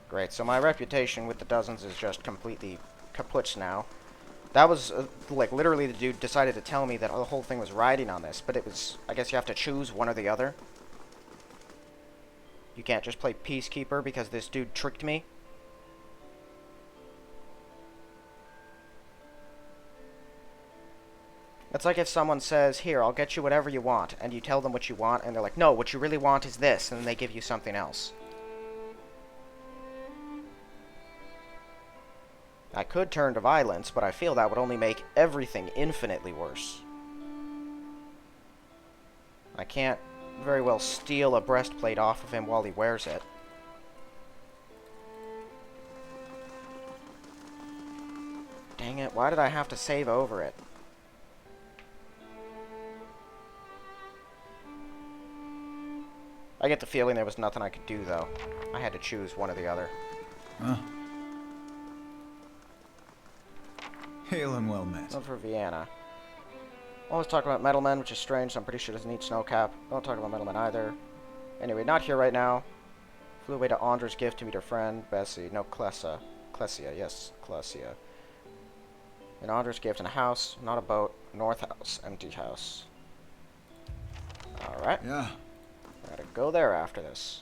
Great, so my reputation with the dozens is just completely kaput now. That was, like, literally the dude decided to tell me that the whole thing was riding on this, but it was, I guess you have to choose one or the other. You can't just play Peacekeeper because this dude tricked me. It's like if someone says, here, I'll get you whatever you want, and you tell them what you want, and they're like, no, what you really want is this, and then they give you something else. I could turn to violence, but I feel that would only make everything infinitely worse. I can't very well steal a breastplate off of him while he wears it. Dang it, why did I have to save over it? I get the feeling there was nothing I could do, though. I had to choose one or the other. Huh? Hail and well met. Not for Vienna. Always talk about metalmen, which is strange, so I'm pretty sure it doesn't need snowcap. Don't talk about metalmen either. Anyway, not here right now. Flew away to Andra's gift to meet her friend, Bessie. No, Clessa. Clessia, yes, Clessia. An Andra's gift in a house, not a boat. North house, empty house. Alright. Yeah. Gotta go there after this.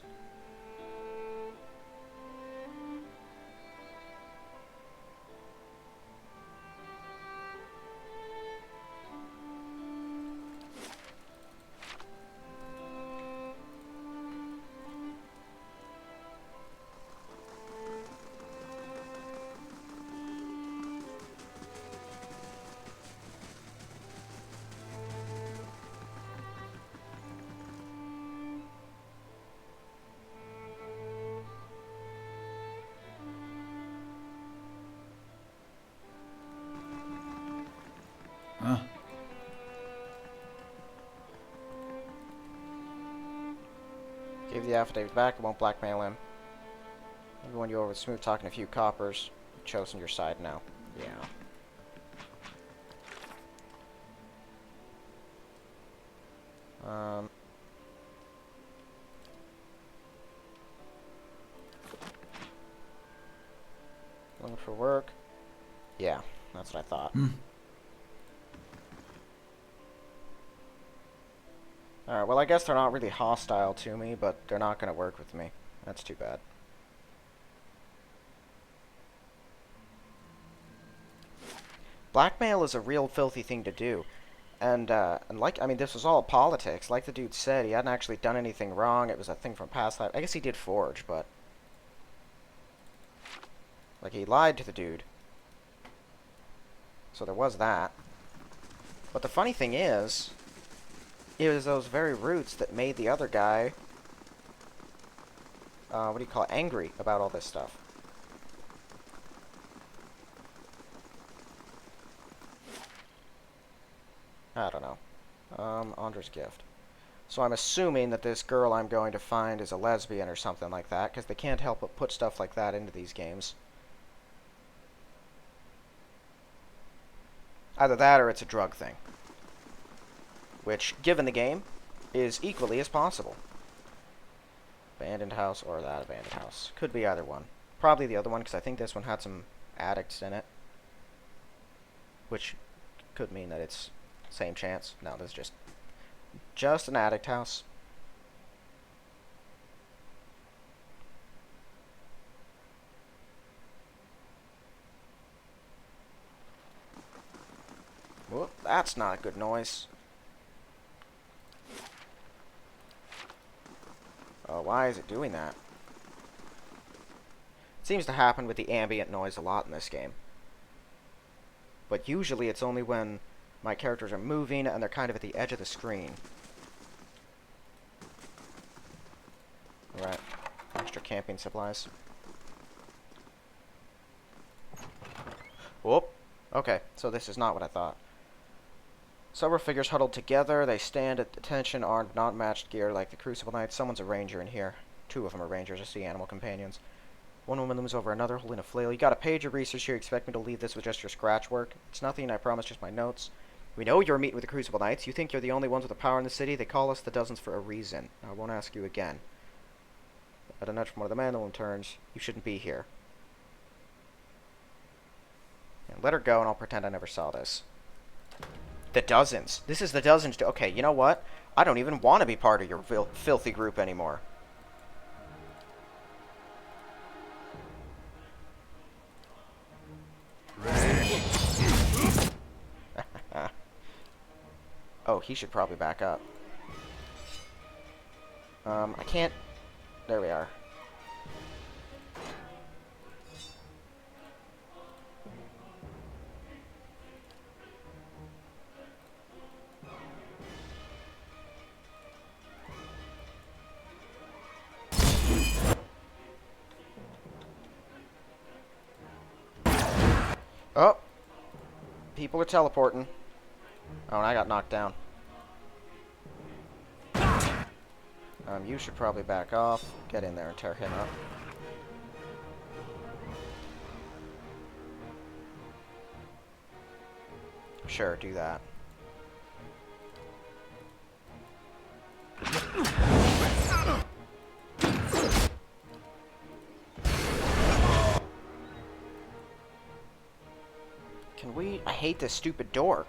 Huh? Gave the affidavit back, it won't blackmail him. Everyone you over with smooth talking a few coppers. You've chosen your side now. Yeah. Looking for work? Yeah, that's what I thought. Alright, well I guess they're not really hostile to me, but they're not going to work with me. That's too bad. Blackmail is a real filthy thing to do. And like, I mean, this was all politics. Like the dude said, he hadn't actually done anything wrong. It was a thing from past life. I guess he did forge, but... like, he lied to the dude. So there was that. But the funny thing is, it was those very roots that made the other guy, what do you call it, angry about all this stuff. I don't know. Andre's gift. So I'm assuming that this girl I'm going to find is a lesbian or something like that, because they can't help but put stuff like that into these games. Either that or it's a drug thing. Which, given the game, is equally as possible. Abandoned house or that abandoned house. Could be either one. Probably the other one, because I think this one had some addicts in it. Which could mean that it's same chance. No, this is just an addict house. Whoop, that's not a good noise. Oh, why is it doing that? It seems to happen with the ambient noise a lot in this game. But usually it's only when my characters are moving and they're kind of at the edge of the screen. Alright, extra camping supplies. Whoop. Okay, so this is not what I thought. Several figures huddled together. They stand at attention, armed, not matched gear like the Crucible Knights. Someone's a ranger in here. Two of them are rangers. I see animal companions. One woman looms over another, holding a flail. You got a page of research here. You expect me to leave this with just your scratch work? It's nothing, I promise, just my notes. We know you're meeting with the Crucible Knights. You think you're the only ones with the power in the city? They call us the Dozens for a reason. I won't ask you again. At a nudge from one of the men, the woman turns. You shouldn't be here. And let her go, and I'll pretend I never saw this. The Dozens. This is the Dozens. Okay, you know what? I don't even want to be part of your filthy group anymore. Oh, he should probably back up. I can't... There we are. Oh! People are teleporting. Oh, and I got knocked down. You should probably back off. Get in there and tear him up. Sure, do that. Can we... I hate this stupid door.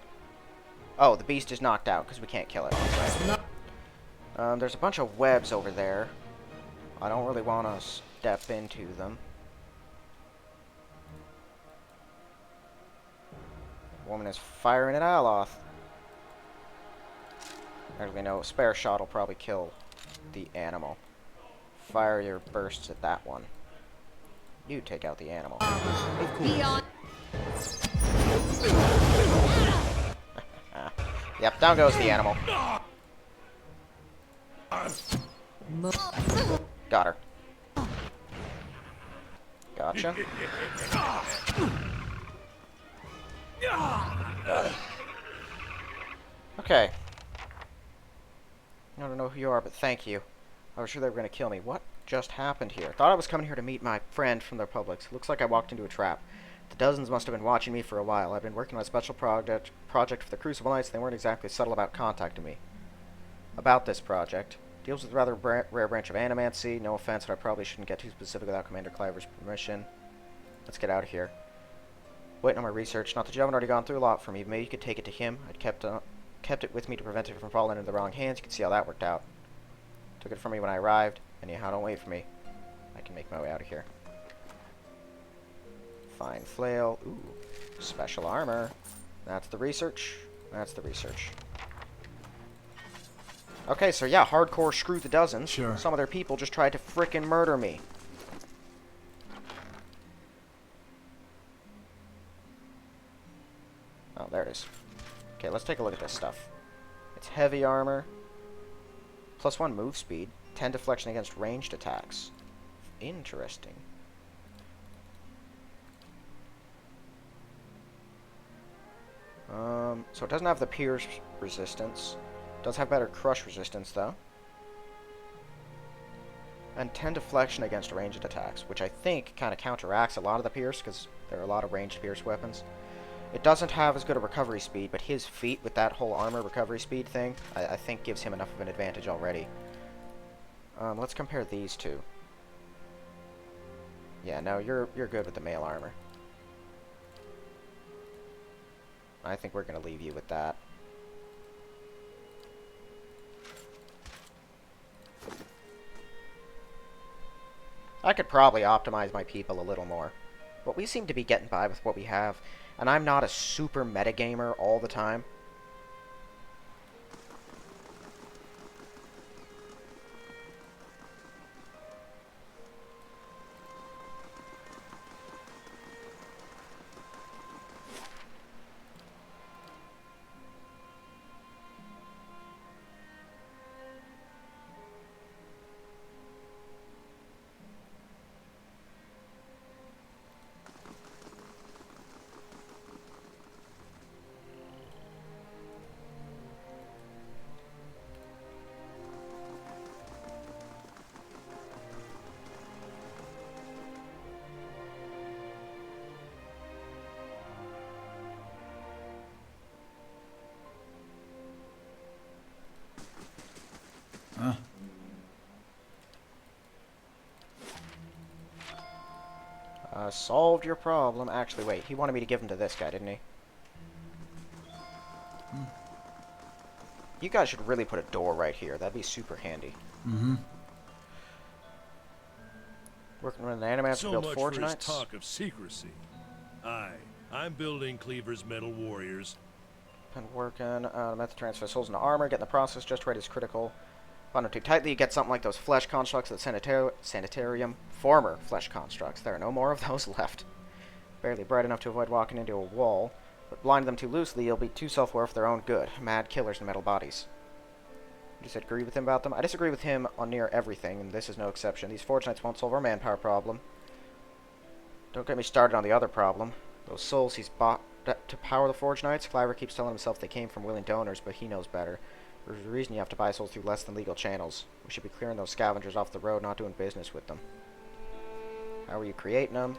Oh, the beast is knocked out because we can't kill it. There's a bunch of webs over there. I don't really want to step into them. Woman is firing at Aloth. Actually, no, spare shot will probably kill the animal. Fire your bursts at that one. You take out the animal. Yep, down goes the animal. Got her. Gotcha. Got it. Okay. I don't know who you are, but thank you. I was sure they were going to kill me. What just happened here? Thought I was coming here to meet my friend from the Republic. Looks like I walked into a trap. The Dozens must have been watching me for a while. I've been working on a special project for the Crucible Knights, and they weren't exactly subtle about contacting me. About this project. Deals with a rather rare branch of animancy. No offense, but I probably shouldn't get too specific without Commander Cliver's permission. Let's get out of here. Waiting on my research. Not that you haven't already gone through a lot for me. Maybe you could take it to him. I'd kept it with me to prevent it from falling into the wrong hands. You can see how that worked out. Took it from me when I arrived. Anyhow, don't wait for me. I can make my way out of here. Fine flail. Ooh. Special armor. That's the research. That's the research. Okay, so yeah, hardcore screw the dozens. Sure. Some of their people just tried to frickin' murder me. Oh, there it is. Okay, let's take a look at this stuff. It's heavy armor. +1 move speed. 10 deflection against ranged attacks. Interesting. So it doesn't have the pierce resistance. Does have better crush resistance, though. And 10 deflection against ranged attacks, which I think kind of counteracts a lot of the pierce, because there are a lot of ranged pierce weapons. It doesn't have as good a recovery speed, but his feat with that whole armor recovery speed thing, I think gives him enough of an advantage already. Let's compare these two. Yeah, no, you're good with the mail armor. I think we're going to leave you with that. I could probably optimize my people a little more, but we seem to be getting by with what we have, and I'm not a super metagamer all the time. Solved your problem. Actually, wait. He wanted me to give him to this guy, didn't he? You guys should really put a door right here. That'd be super handy. Mm-hmm. Working with an animator to So build much Forge for his Knights. talk of secrecy. Aye, I'm building Cleaver's Metal Warriors. Been working. Method transfer souls into armor. Getting the process just right is critical. Bind them too tightly, you get something like those flesh constructs at Sanitarium. Former flesh constructs. There are no more of those left. Barely bright enough to avoid walking into a wall, but blind them too loosely, you'll be too self-aware for their own good. Mad killers in metal bodies. You just agree with him about them? I disagree with him on near everything, and this is no exception. These Forge Knights won't solve our manpower problem. Don't get me started on the other problem. Those souls he's bought to power the Forge Knights. Cliver keeps telling himself they came from willing donors, but he knows better. There's a reason you have to buy souls through less than legal channels. We should be clearing those scavengers off the road, not doing business with them. How are you creating them?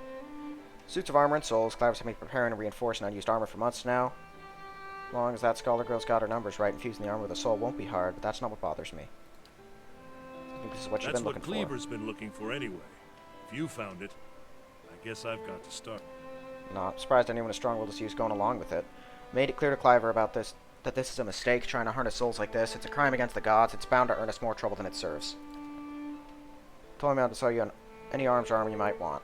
Suits of armor and souls. Cliver's have been preparing and reinforcing unused armor for months now. As long as that scholar girl's got her numbers right, infusing the armor with a soul won't be hard, but that's not what bothers me. I think this is what you've been looking for. That's what Cleaver's been looking for anyway. If you found it, I guess I've got to start. Not surprised anyone as strong-willed as you's going along with it. Made it clear to Cliver about this that this is a mistake, trying to harness souls like this. It's a crime against the gods. It's bound to earn us more trouble than it serves. Told me how to sell you any arms or armor you might want.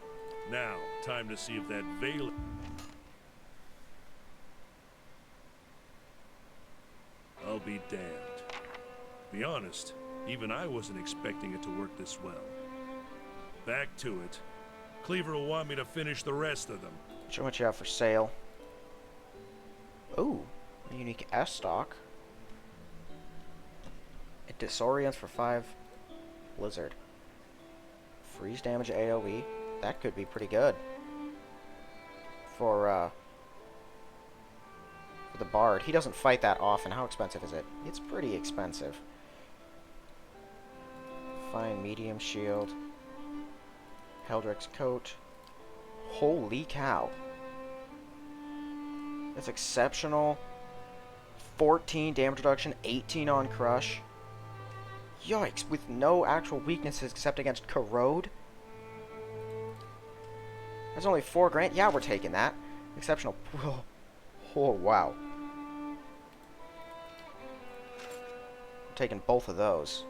Now, time to see if that veil... I'll be damned. Be honest, even I wasn't expecting it to work this well. Back to it. Cleaver will want me to finish the rest of them. Show what you have for sale. Ooh, a unique S-stock. It disorients for 5 Blizzard. Freeze damage AoE. That could be pretty good. For the Bard. He doesn't fight that often. How expensive is it? It's pretty expensive. Fine medium shield. Heldrick's coat. Holy cow. That's exceptional. 14 damage reduction, 18 on crush. Yikes, with no actual weaknesses except against corrode. That's only 4 grand. Yeah, we're taking that. Exceptional. Oh, wow. I'm taking both of those.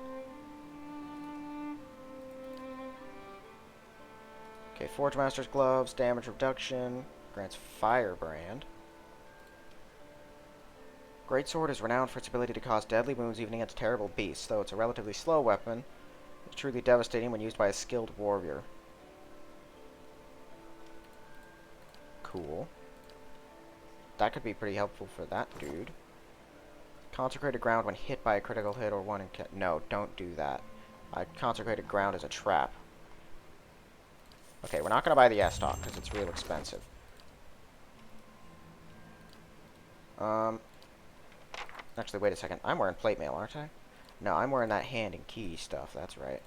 Okay, Forge Master's gloves, damage reduction, grants Firebrand. Greatsword is renowned for its ability to cause deadly wounds even against terrible beasts, though it's a relatively slow weapon. It's truly devastating when used by a skilled warrior. Cool. That could be pretty helpful for that dude. Consecrated ground when hit by a critical hit or one in... No, don't do that. Consecrated ground is a trap. Okay, we're not going to buy the S-Stock because it's real expensive. Actually, wait a second. I'm wearing plate mail, aren't I? No, I'm wearing that hand and key stuff. That's right.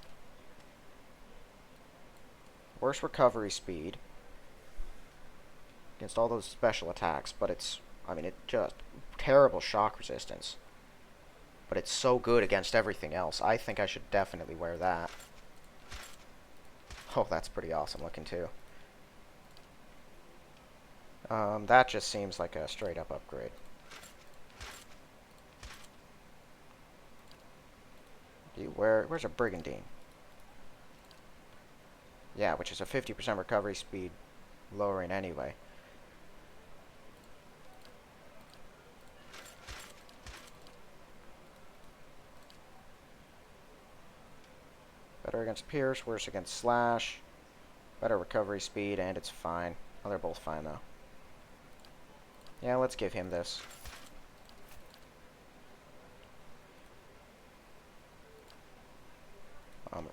Worse recovery speed against all those special attacks, but it's... I mean, it just... Terrible shock resistance. But it's so good against everything else. I think I should definitely wear that. Oh, that's pretty awesome looking, too. That just seems like a straight-up upgrade. Where's a Brigandine? Yeah, which is a 50% recovery speed lowering anyway. Better against Pierce, worse against Slash. Better recovery speed, and it's fine. Oh, they're both fine, though. Yeah, let's give him this.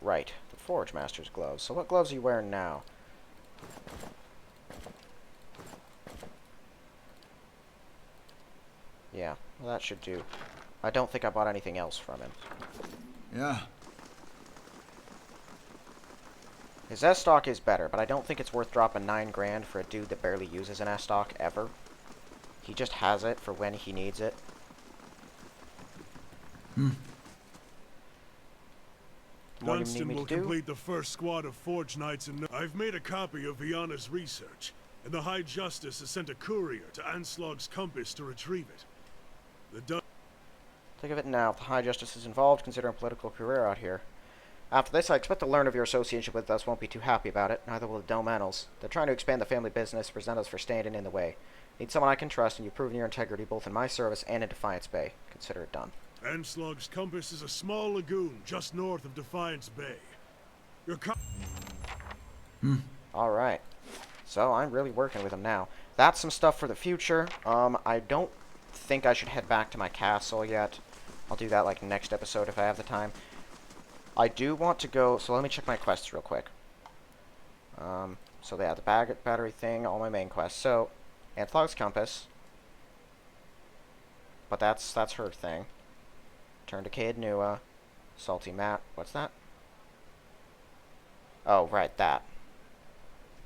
Right. The Forge Master's gloves. So what gloves are you wearing now? Yeah, well, that should do. I don't think I bought anything else from him. Yeah. His S-Stock is better, but I don't think it's worth dropping 9 grand for a dude that barely uses an S-Stock ever. He just has it for when he needs it. What do you need Dunstan me will to do? complete the first squad of Forge Knights and... I've made a copy of Viana's research, and the High Justice has sent a courier to Anslog's Compass to retrieve it. Think of it now. If the High Justice is involved, consider a political career out here. After this, I expect to learn of your association with us. Won't be too happy about it. Neither will the Delmanals. They're trying to expand the family business, present us for standing in the way. Need someone I can trust, and you've proven your integrity both in my service and in Defiance Bay. Consider it done. Anslog's Compass is a small lagoon just north of Defiance Bay. Your Alright. So, I'm really working with him now. That's some stuff for the future. I don't think I should head back to my castle yet. I'll do that, like, next episode if I have the time. I do want to go... So, let me check my quests real quick. So, yeah, the battery thing, all my main quests. So, Anthlog's Compass. But that's her thing. Turn to Cade Nua. Salty Map. What's that? Oh, right, that.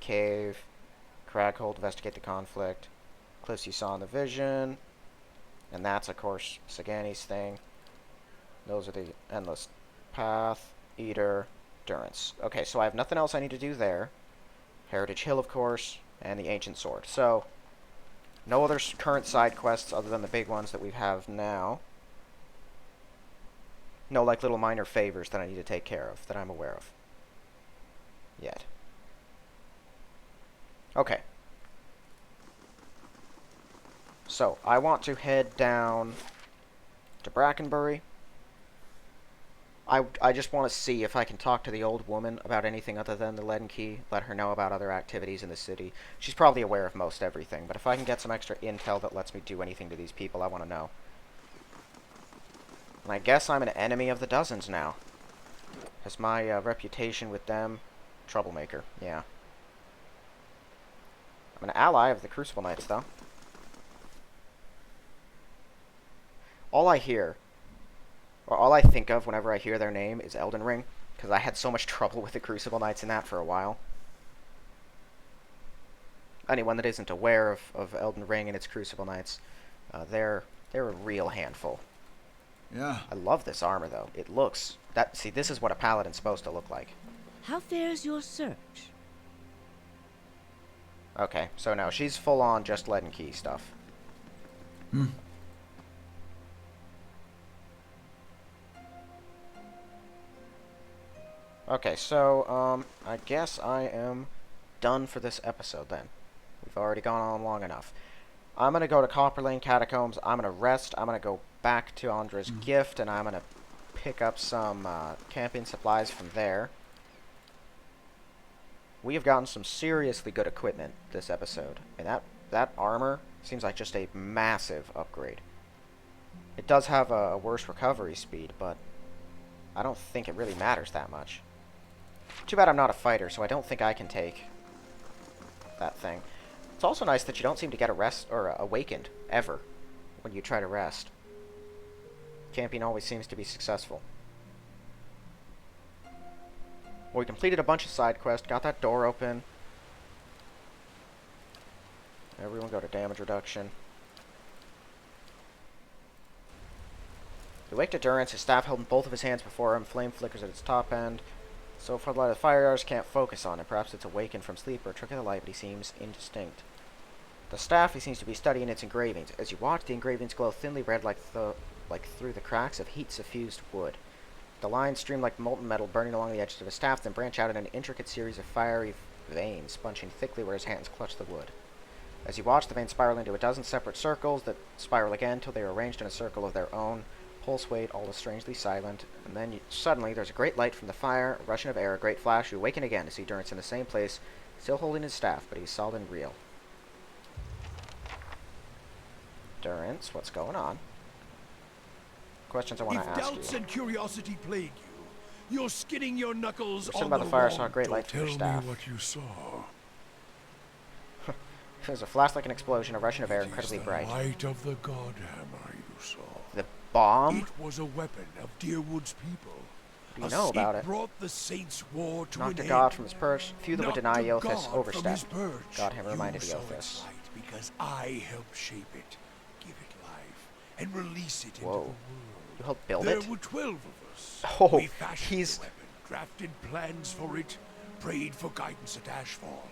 Cave. Craghold, investigate the conflict. Cliffs you saw in the vision. And that's, of course, Sagani's thing. Those are the Endless Path, Eater, Durance. Okay, so I have nothing else I need to do there. Heritage Hill, of course, and the Ancient Sword. So, no other current side quests other than the big ones that we have now. No, like, little minor favors that I need to take care of, that I'm aware of. Yet. Okay. So, I want to head down to Brackenbury. I just want to see if I can talk to the old woman about anything other than the Leaden Key. Let her know about other activities in the city. She's probably aware of most everything, but if I can get some extra intel that lets me do anything to these people, I want to know. And I guess I'm an enemy of the Dozens now. Has my reputation with them... Troublemaker, yeah. I'm an ally of the Crucible Knights, though. All I hear, or all I think of whenever I hear their name is Elden Ring, because I had so much trouble with the Crucible Knights in that for a while. Anyone that isn't aware of Elden Ring and its Crucible Knights, they're a real handful. Yeah. I love this armor, though. It looks... See, this is what a paladin's supposed to look like. How fares your search? Okay, so no, she's full-on just Leaden Key stuff. Okay, so, I guess I am done for this episode, then. We've already gone on long enough. I'm gonna go to Copper Lane Catacombs. I'm gonna rest. I'm gonna go back to Andra's gift, and I'm gonna pick up some camping supplies from there. We have gotten some seriously good equipment this episode, and that armor seems like just a massive upgrade. It does have a worse recovery speed, but I don't think it really matters that much. Too bad I'm not a fighter, so I don't think I can take that thing. It's also nice that you don't seem to get awakened ever when you try to rest. Camping always seems to be successful. Well, we completed a bunch of side quests, got that door open. Everyone go to damage reduction. He waked Durance, his staff held in both of his hands before him, flame flickers at its top end. So far the light of the fire arrows can't focus on it. Perhaps it's awakened from sleep or a trick of the light, but he seems indistinct. The staff, he seems to be studying its engravings. As you watch, the engravings glow thinly red like through the cracks of heat-suffused wood. The lines stream like molten metal burning along the edges of his staff, then branch out in an intricate series of fiery veins, bunching thickly where his hands clutch the wood. As you watch, the veins spiral into a dozen separate circles that spiral again till they are arranged in a circle of their own. Pulse weight, all is strangely silent, and then suddenly there's a great light from the fire, a rushing of air, a great flash. You awaken again to see Durance in the same place, still holding his staff, but he's solid and real. Durance, what's going on? Questions I want to ask you. If doubts and curiosity plague you, you're skinning your knuckles You're sitting on by the the fire, wrong saw a great light door. from your staff. Tell me what you saw. There's a flash like an explosion, a rushing of air, It is incredibly the bright. light of the Godhammer you saw. The bomb? It was a weapon of Deerwood's people. What do you know about it? Brought the Saints' war to Knocked an a god end. from his perch. Few that would Knocked deny a Eothas god from overstep. his perch. Godhammer reminded You saw Eothas. its light because I helped shape it, give it life, and release it into the Whoa. world. You helped build There it? were 12 of us. Oh, We fashioned he's... the weapon, drafted plans for it, prayed for guidance at Ashfall,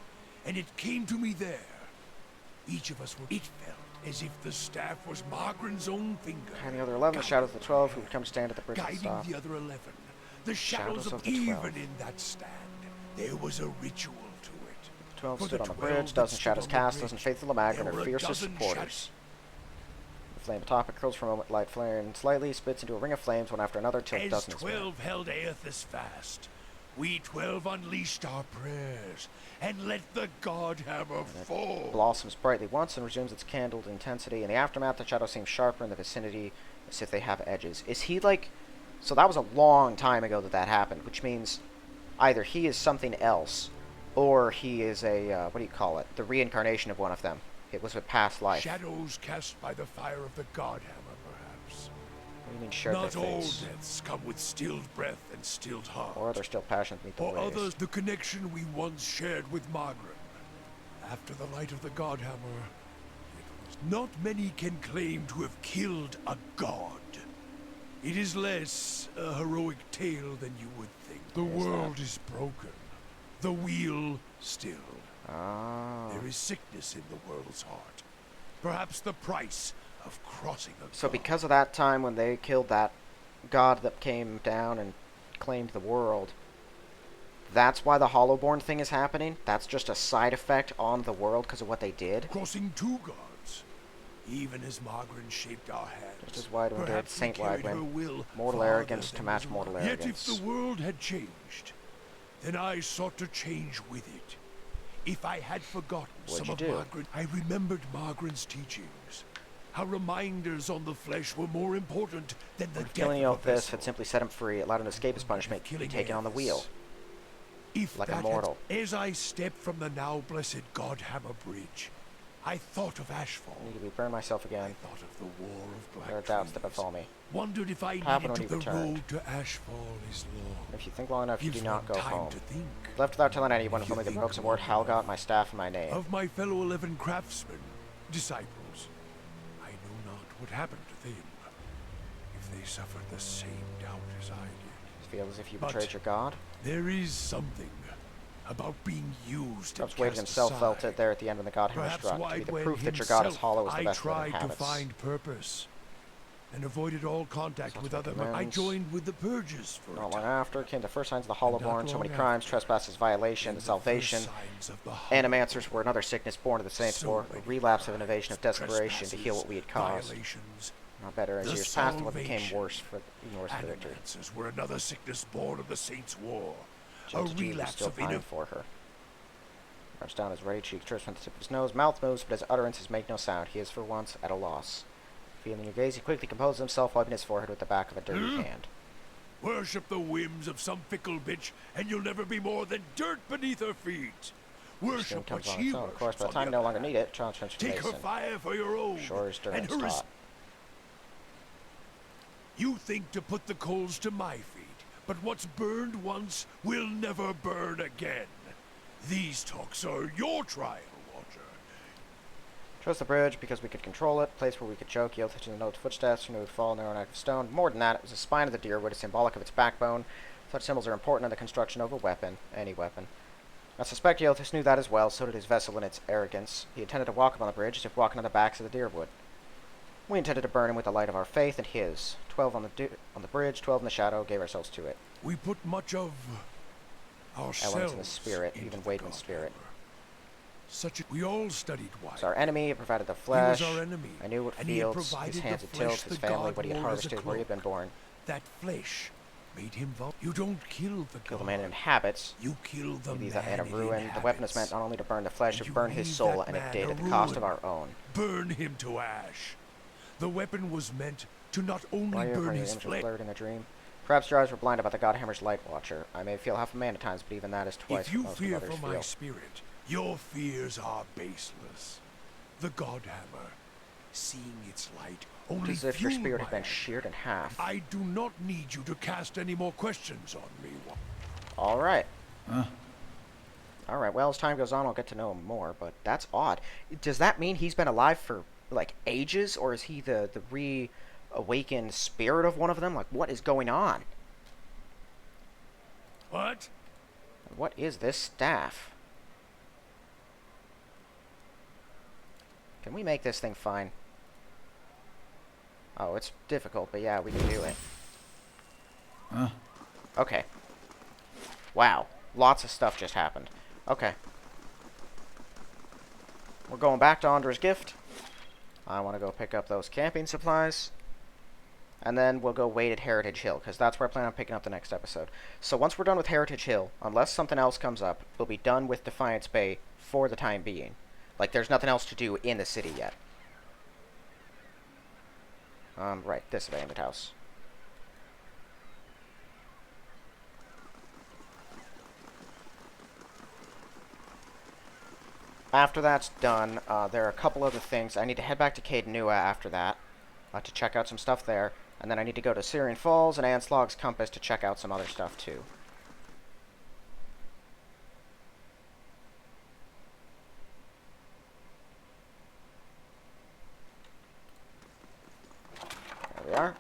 and it came to me there. Each of us were... It felt as if the staff was Margaren's own finger. And the other 11, the shadows of the 12, who would come stand at the bridge of the Guiding staff. the other 11. The shadows, Shadows of of the even 12. in that stand. There was a ritual to it. 12 For stood on the 12 bridge, that dozen stood shadows on the cast, bridge, dozen faithful Lamagran, there her were a fiercest dozen supporters. The flame atop it curls for a moment, light flaring slightly, spits into a ring of flames, one after another, till a As dozen is burned. 12 held Aethys fast, we 12 unleashed our prayers and let the Godhammer fall. Blossoms brightly once and resumes its candled intensity. In the aftermath, the shadows seem sharper in the vicinity, as if they have edges. Is he like... So that was a long time ago that happened, which means either he is something else, or he is a, what do you call it? The reincarnation of one of them. It was a past life. Shadows cast by the fire of the Godhammer, perhaps. What do you mean shared Not their all fates? deaths come with stilled breath and stilled heart. Or they're still passionate beneath the For waves. others, the connection we once shared with Margaret. After the light of the Godhammer, it was not many can claim to have killed a god. It is less a heroic tale than you would think. The world is broken. The wheel still. Ah. There is sickness in the world's heart. Perhaps the price of crossing a So god. because of that time when they killed that god that came down and claimed the world, that's why the Hollowborn thing is happening? That's just a side effect on the world because of what they did? Crossing two gods. Even as Margaret shaped our hands. Just as Wydwin did perhaps we Saint carried her Wydwin. will Mortal farther arrogance to than match was mortal right. Yet if arrogance. the world had changed, then I sought to change with it. If I had forgotten What'd some you of do? Margaret, I remembered Margaret's teachings. How reminders on the flesh were more important than the death Killing of a Eothas vessel. had simply set him free, allowed him to escape his punishment, be Killing taken on the Aethys. wheel. If like a that mortal. As I stepped from the now blessed Godhammer Bridge, I thought of Ashfall. I need to reburn myself I again. thought of the war of black There are doubts that trees. befall me. Wondered if I Happen needed when to you the returned. road to Ashfall is long. If you think long enough, you do Gives not one go time home. to think. Left without telling anyone, If with you only the think books of word long Halgot, my staff, and my name. Of my fellow 11 craftsmen, disciples, I know not what happened to them. If they suffered the same doubt as I did. Feel as if you But betrayed your god? there is something about being used and Perhaps Wade cast himself felt aside. it there at the end when the Godhammer Perhaps struck, to be the Wydwen proof that your god is himself hollow as the I best living tried to habits. find purpose. and avoided all contact with other men. I joined with the Purges for Not a long time. after came the first signs of the Hollowborn. So many long crimes, after, trespasses, violation, the the salvation. first signs of the Animancers were another sickness born of the Saints' So War, a many relapse of innovation of crimes, desperation to heal what we had caused. violations. Not better as The years passed, the weapon became salvation. worse for victory. Animancers were another sickness born of the Saints' War. A Gentle Jude was relapse still of pining for her. Runs down his ready cheek, trips from the tip of his nose, mouth moves, but his utterances make no sound. He is for once at a loss. Feeling your gaze, he quickly composes himself, wiping his forehead with the back of a dirty hand. Worship the whims of some fickle bitch, and you'll never be more than dirt beneath her feet. Soon Worship comes what on she its own. Of course, worships by the on time you no other longer hand. need it, John turns to Take her Mason. fire for your own. Sure as and Durance her taught. You think to put the coals to my feet, but what's burned once will never burn again. These talks are your trial, Watcher. Chose the bridge because we could control it, place where we could choke, yield to the note's footsteps, and it would fall near an act of stone. More than that, it was the spine of the deerwood, symbolic of its backbone. Such symbols are important in the construction of a weapon, any weapon. I suspect Yothis knew that as well, so did his vessel in its arrogance. He intended to walk upon the bridge as if walking on the backs of the deerwood. We intended to burn him with the light of our faith and his. 12 on the bridge, 12 in the shadow, gave ourselves to it. We put much of ourselves Elements in the spirit, into even the Wademan's God spirit. Hammer. We all studied why. It was our enemy, it provided the flesh. He was our enemy, I knew what and he had fields his provided hands the had tilled, flesh his the family, God what he had wore as a harvested, where he had been cloak. born. That flesh made him vulnerable. You don't kill the Kill God. the man it inhabits. You kill the These man and a it ruin. The weapon is inhabits. meant not only to burn the flesh, And but you burn his leave soul, that and it man did a at the cost of ruin. our own. Burn him to ash. The weapon was meant to not only Why are you burn your his image flesh. blurred in a dream? Perhaps your eyes were blinded by the Godhammer's light watcher. I may feel half a man at times, but even that is twice If you what most fear of others for my feel. spirit, your fears are baseless. The God Hammer, seeing its light, only As if your fueled spirit my had been anger. sheared in half. I do not need you to cast any more questions on me. Alright. Huh? Alright, well, as time goes on, I'll get to know him more, but that's odd. Does that mean he's been alive for, like, ages, or is he the reawakened spirit of one of them? Like, what is going on? What? What is this staff? Can we make this thing fine? Oh, it's difficult, but yeah, we can do it. Huh? Okay. Wow. Lots of stuff just happened. Okay. We're going back to Andra's gift. I want to go pick up those camping supplies. And then we'll go wait at Heritage Hill, because that's where I plan on picking up the next episode. So once we're done with Heritage Hill, unless something else comes up, we'll be done with Defiance Bay for the time being. Like, there's nothing else to do in the city yet. Right, this abandoned house. After that's done, there are a couple other things. I need to head back to Caed Nua after that, to check out some stuff there. And then I need to go to Syrian Falls and Anslog's Compass to check out some other stuff, too. There we are.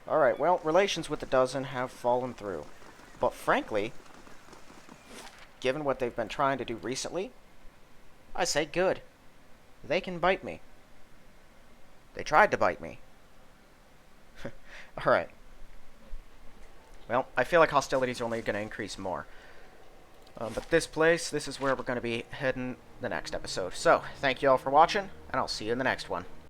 Alright, well, relations with the dozen have fallen through. But frankly, given what they've been trying to do recently, I say good. They can bite me. They tried to bite me. Alright. Well, I feel like hostilities are only going to increase more. But this place, this is where we're going to be heading the next episode. So, thank you all for watching, and I'll see you in the next one.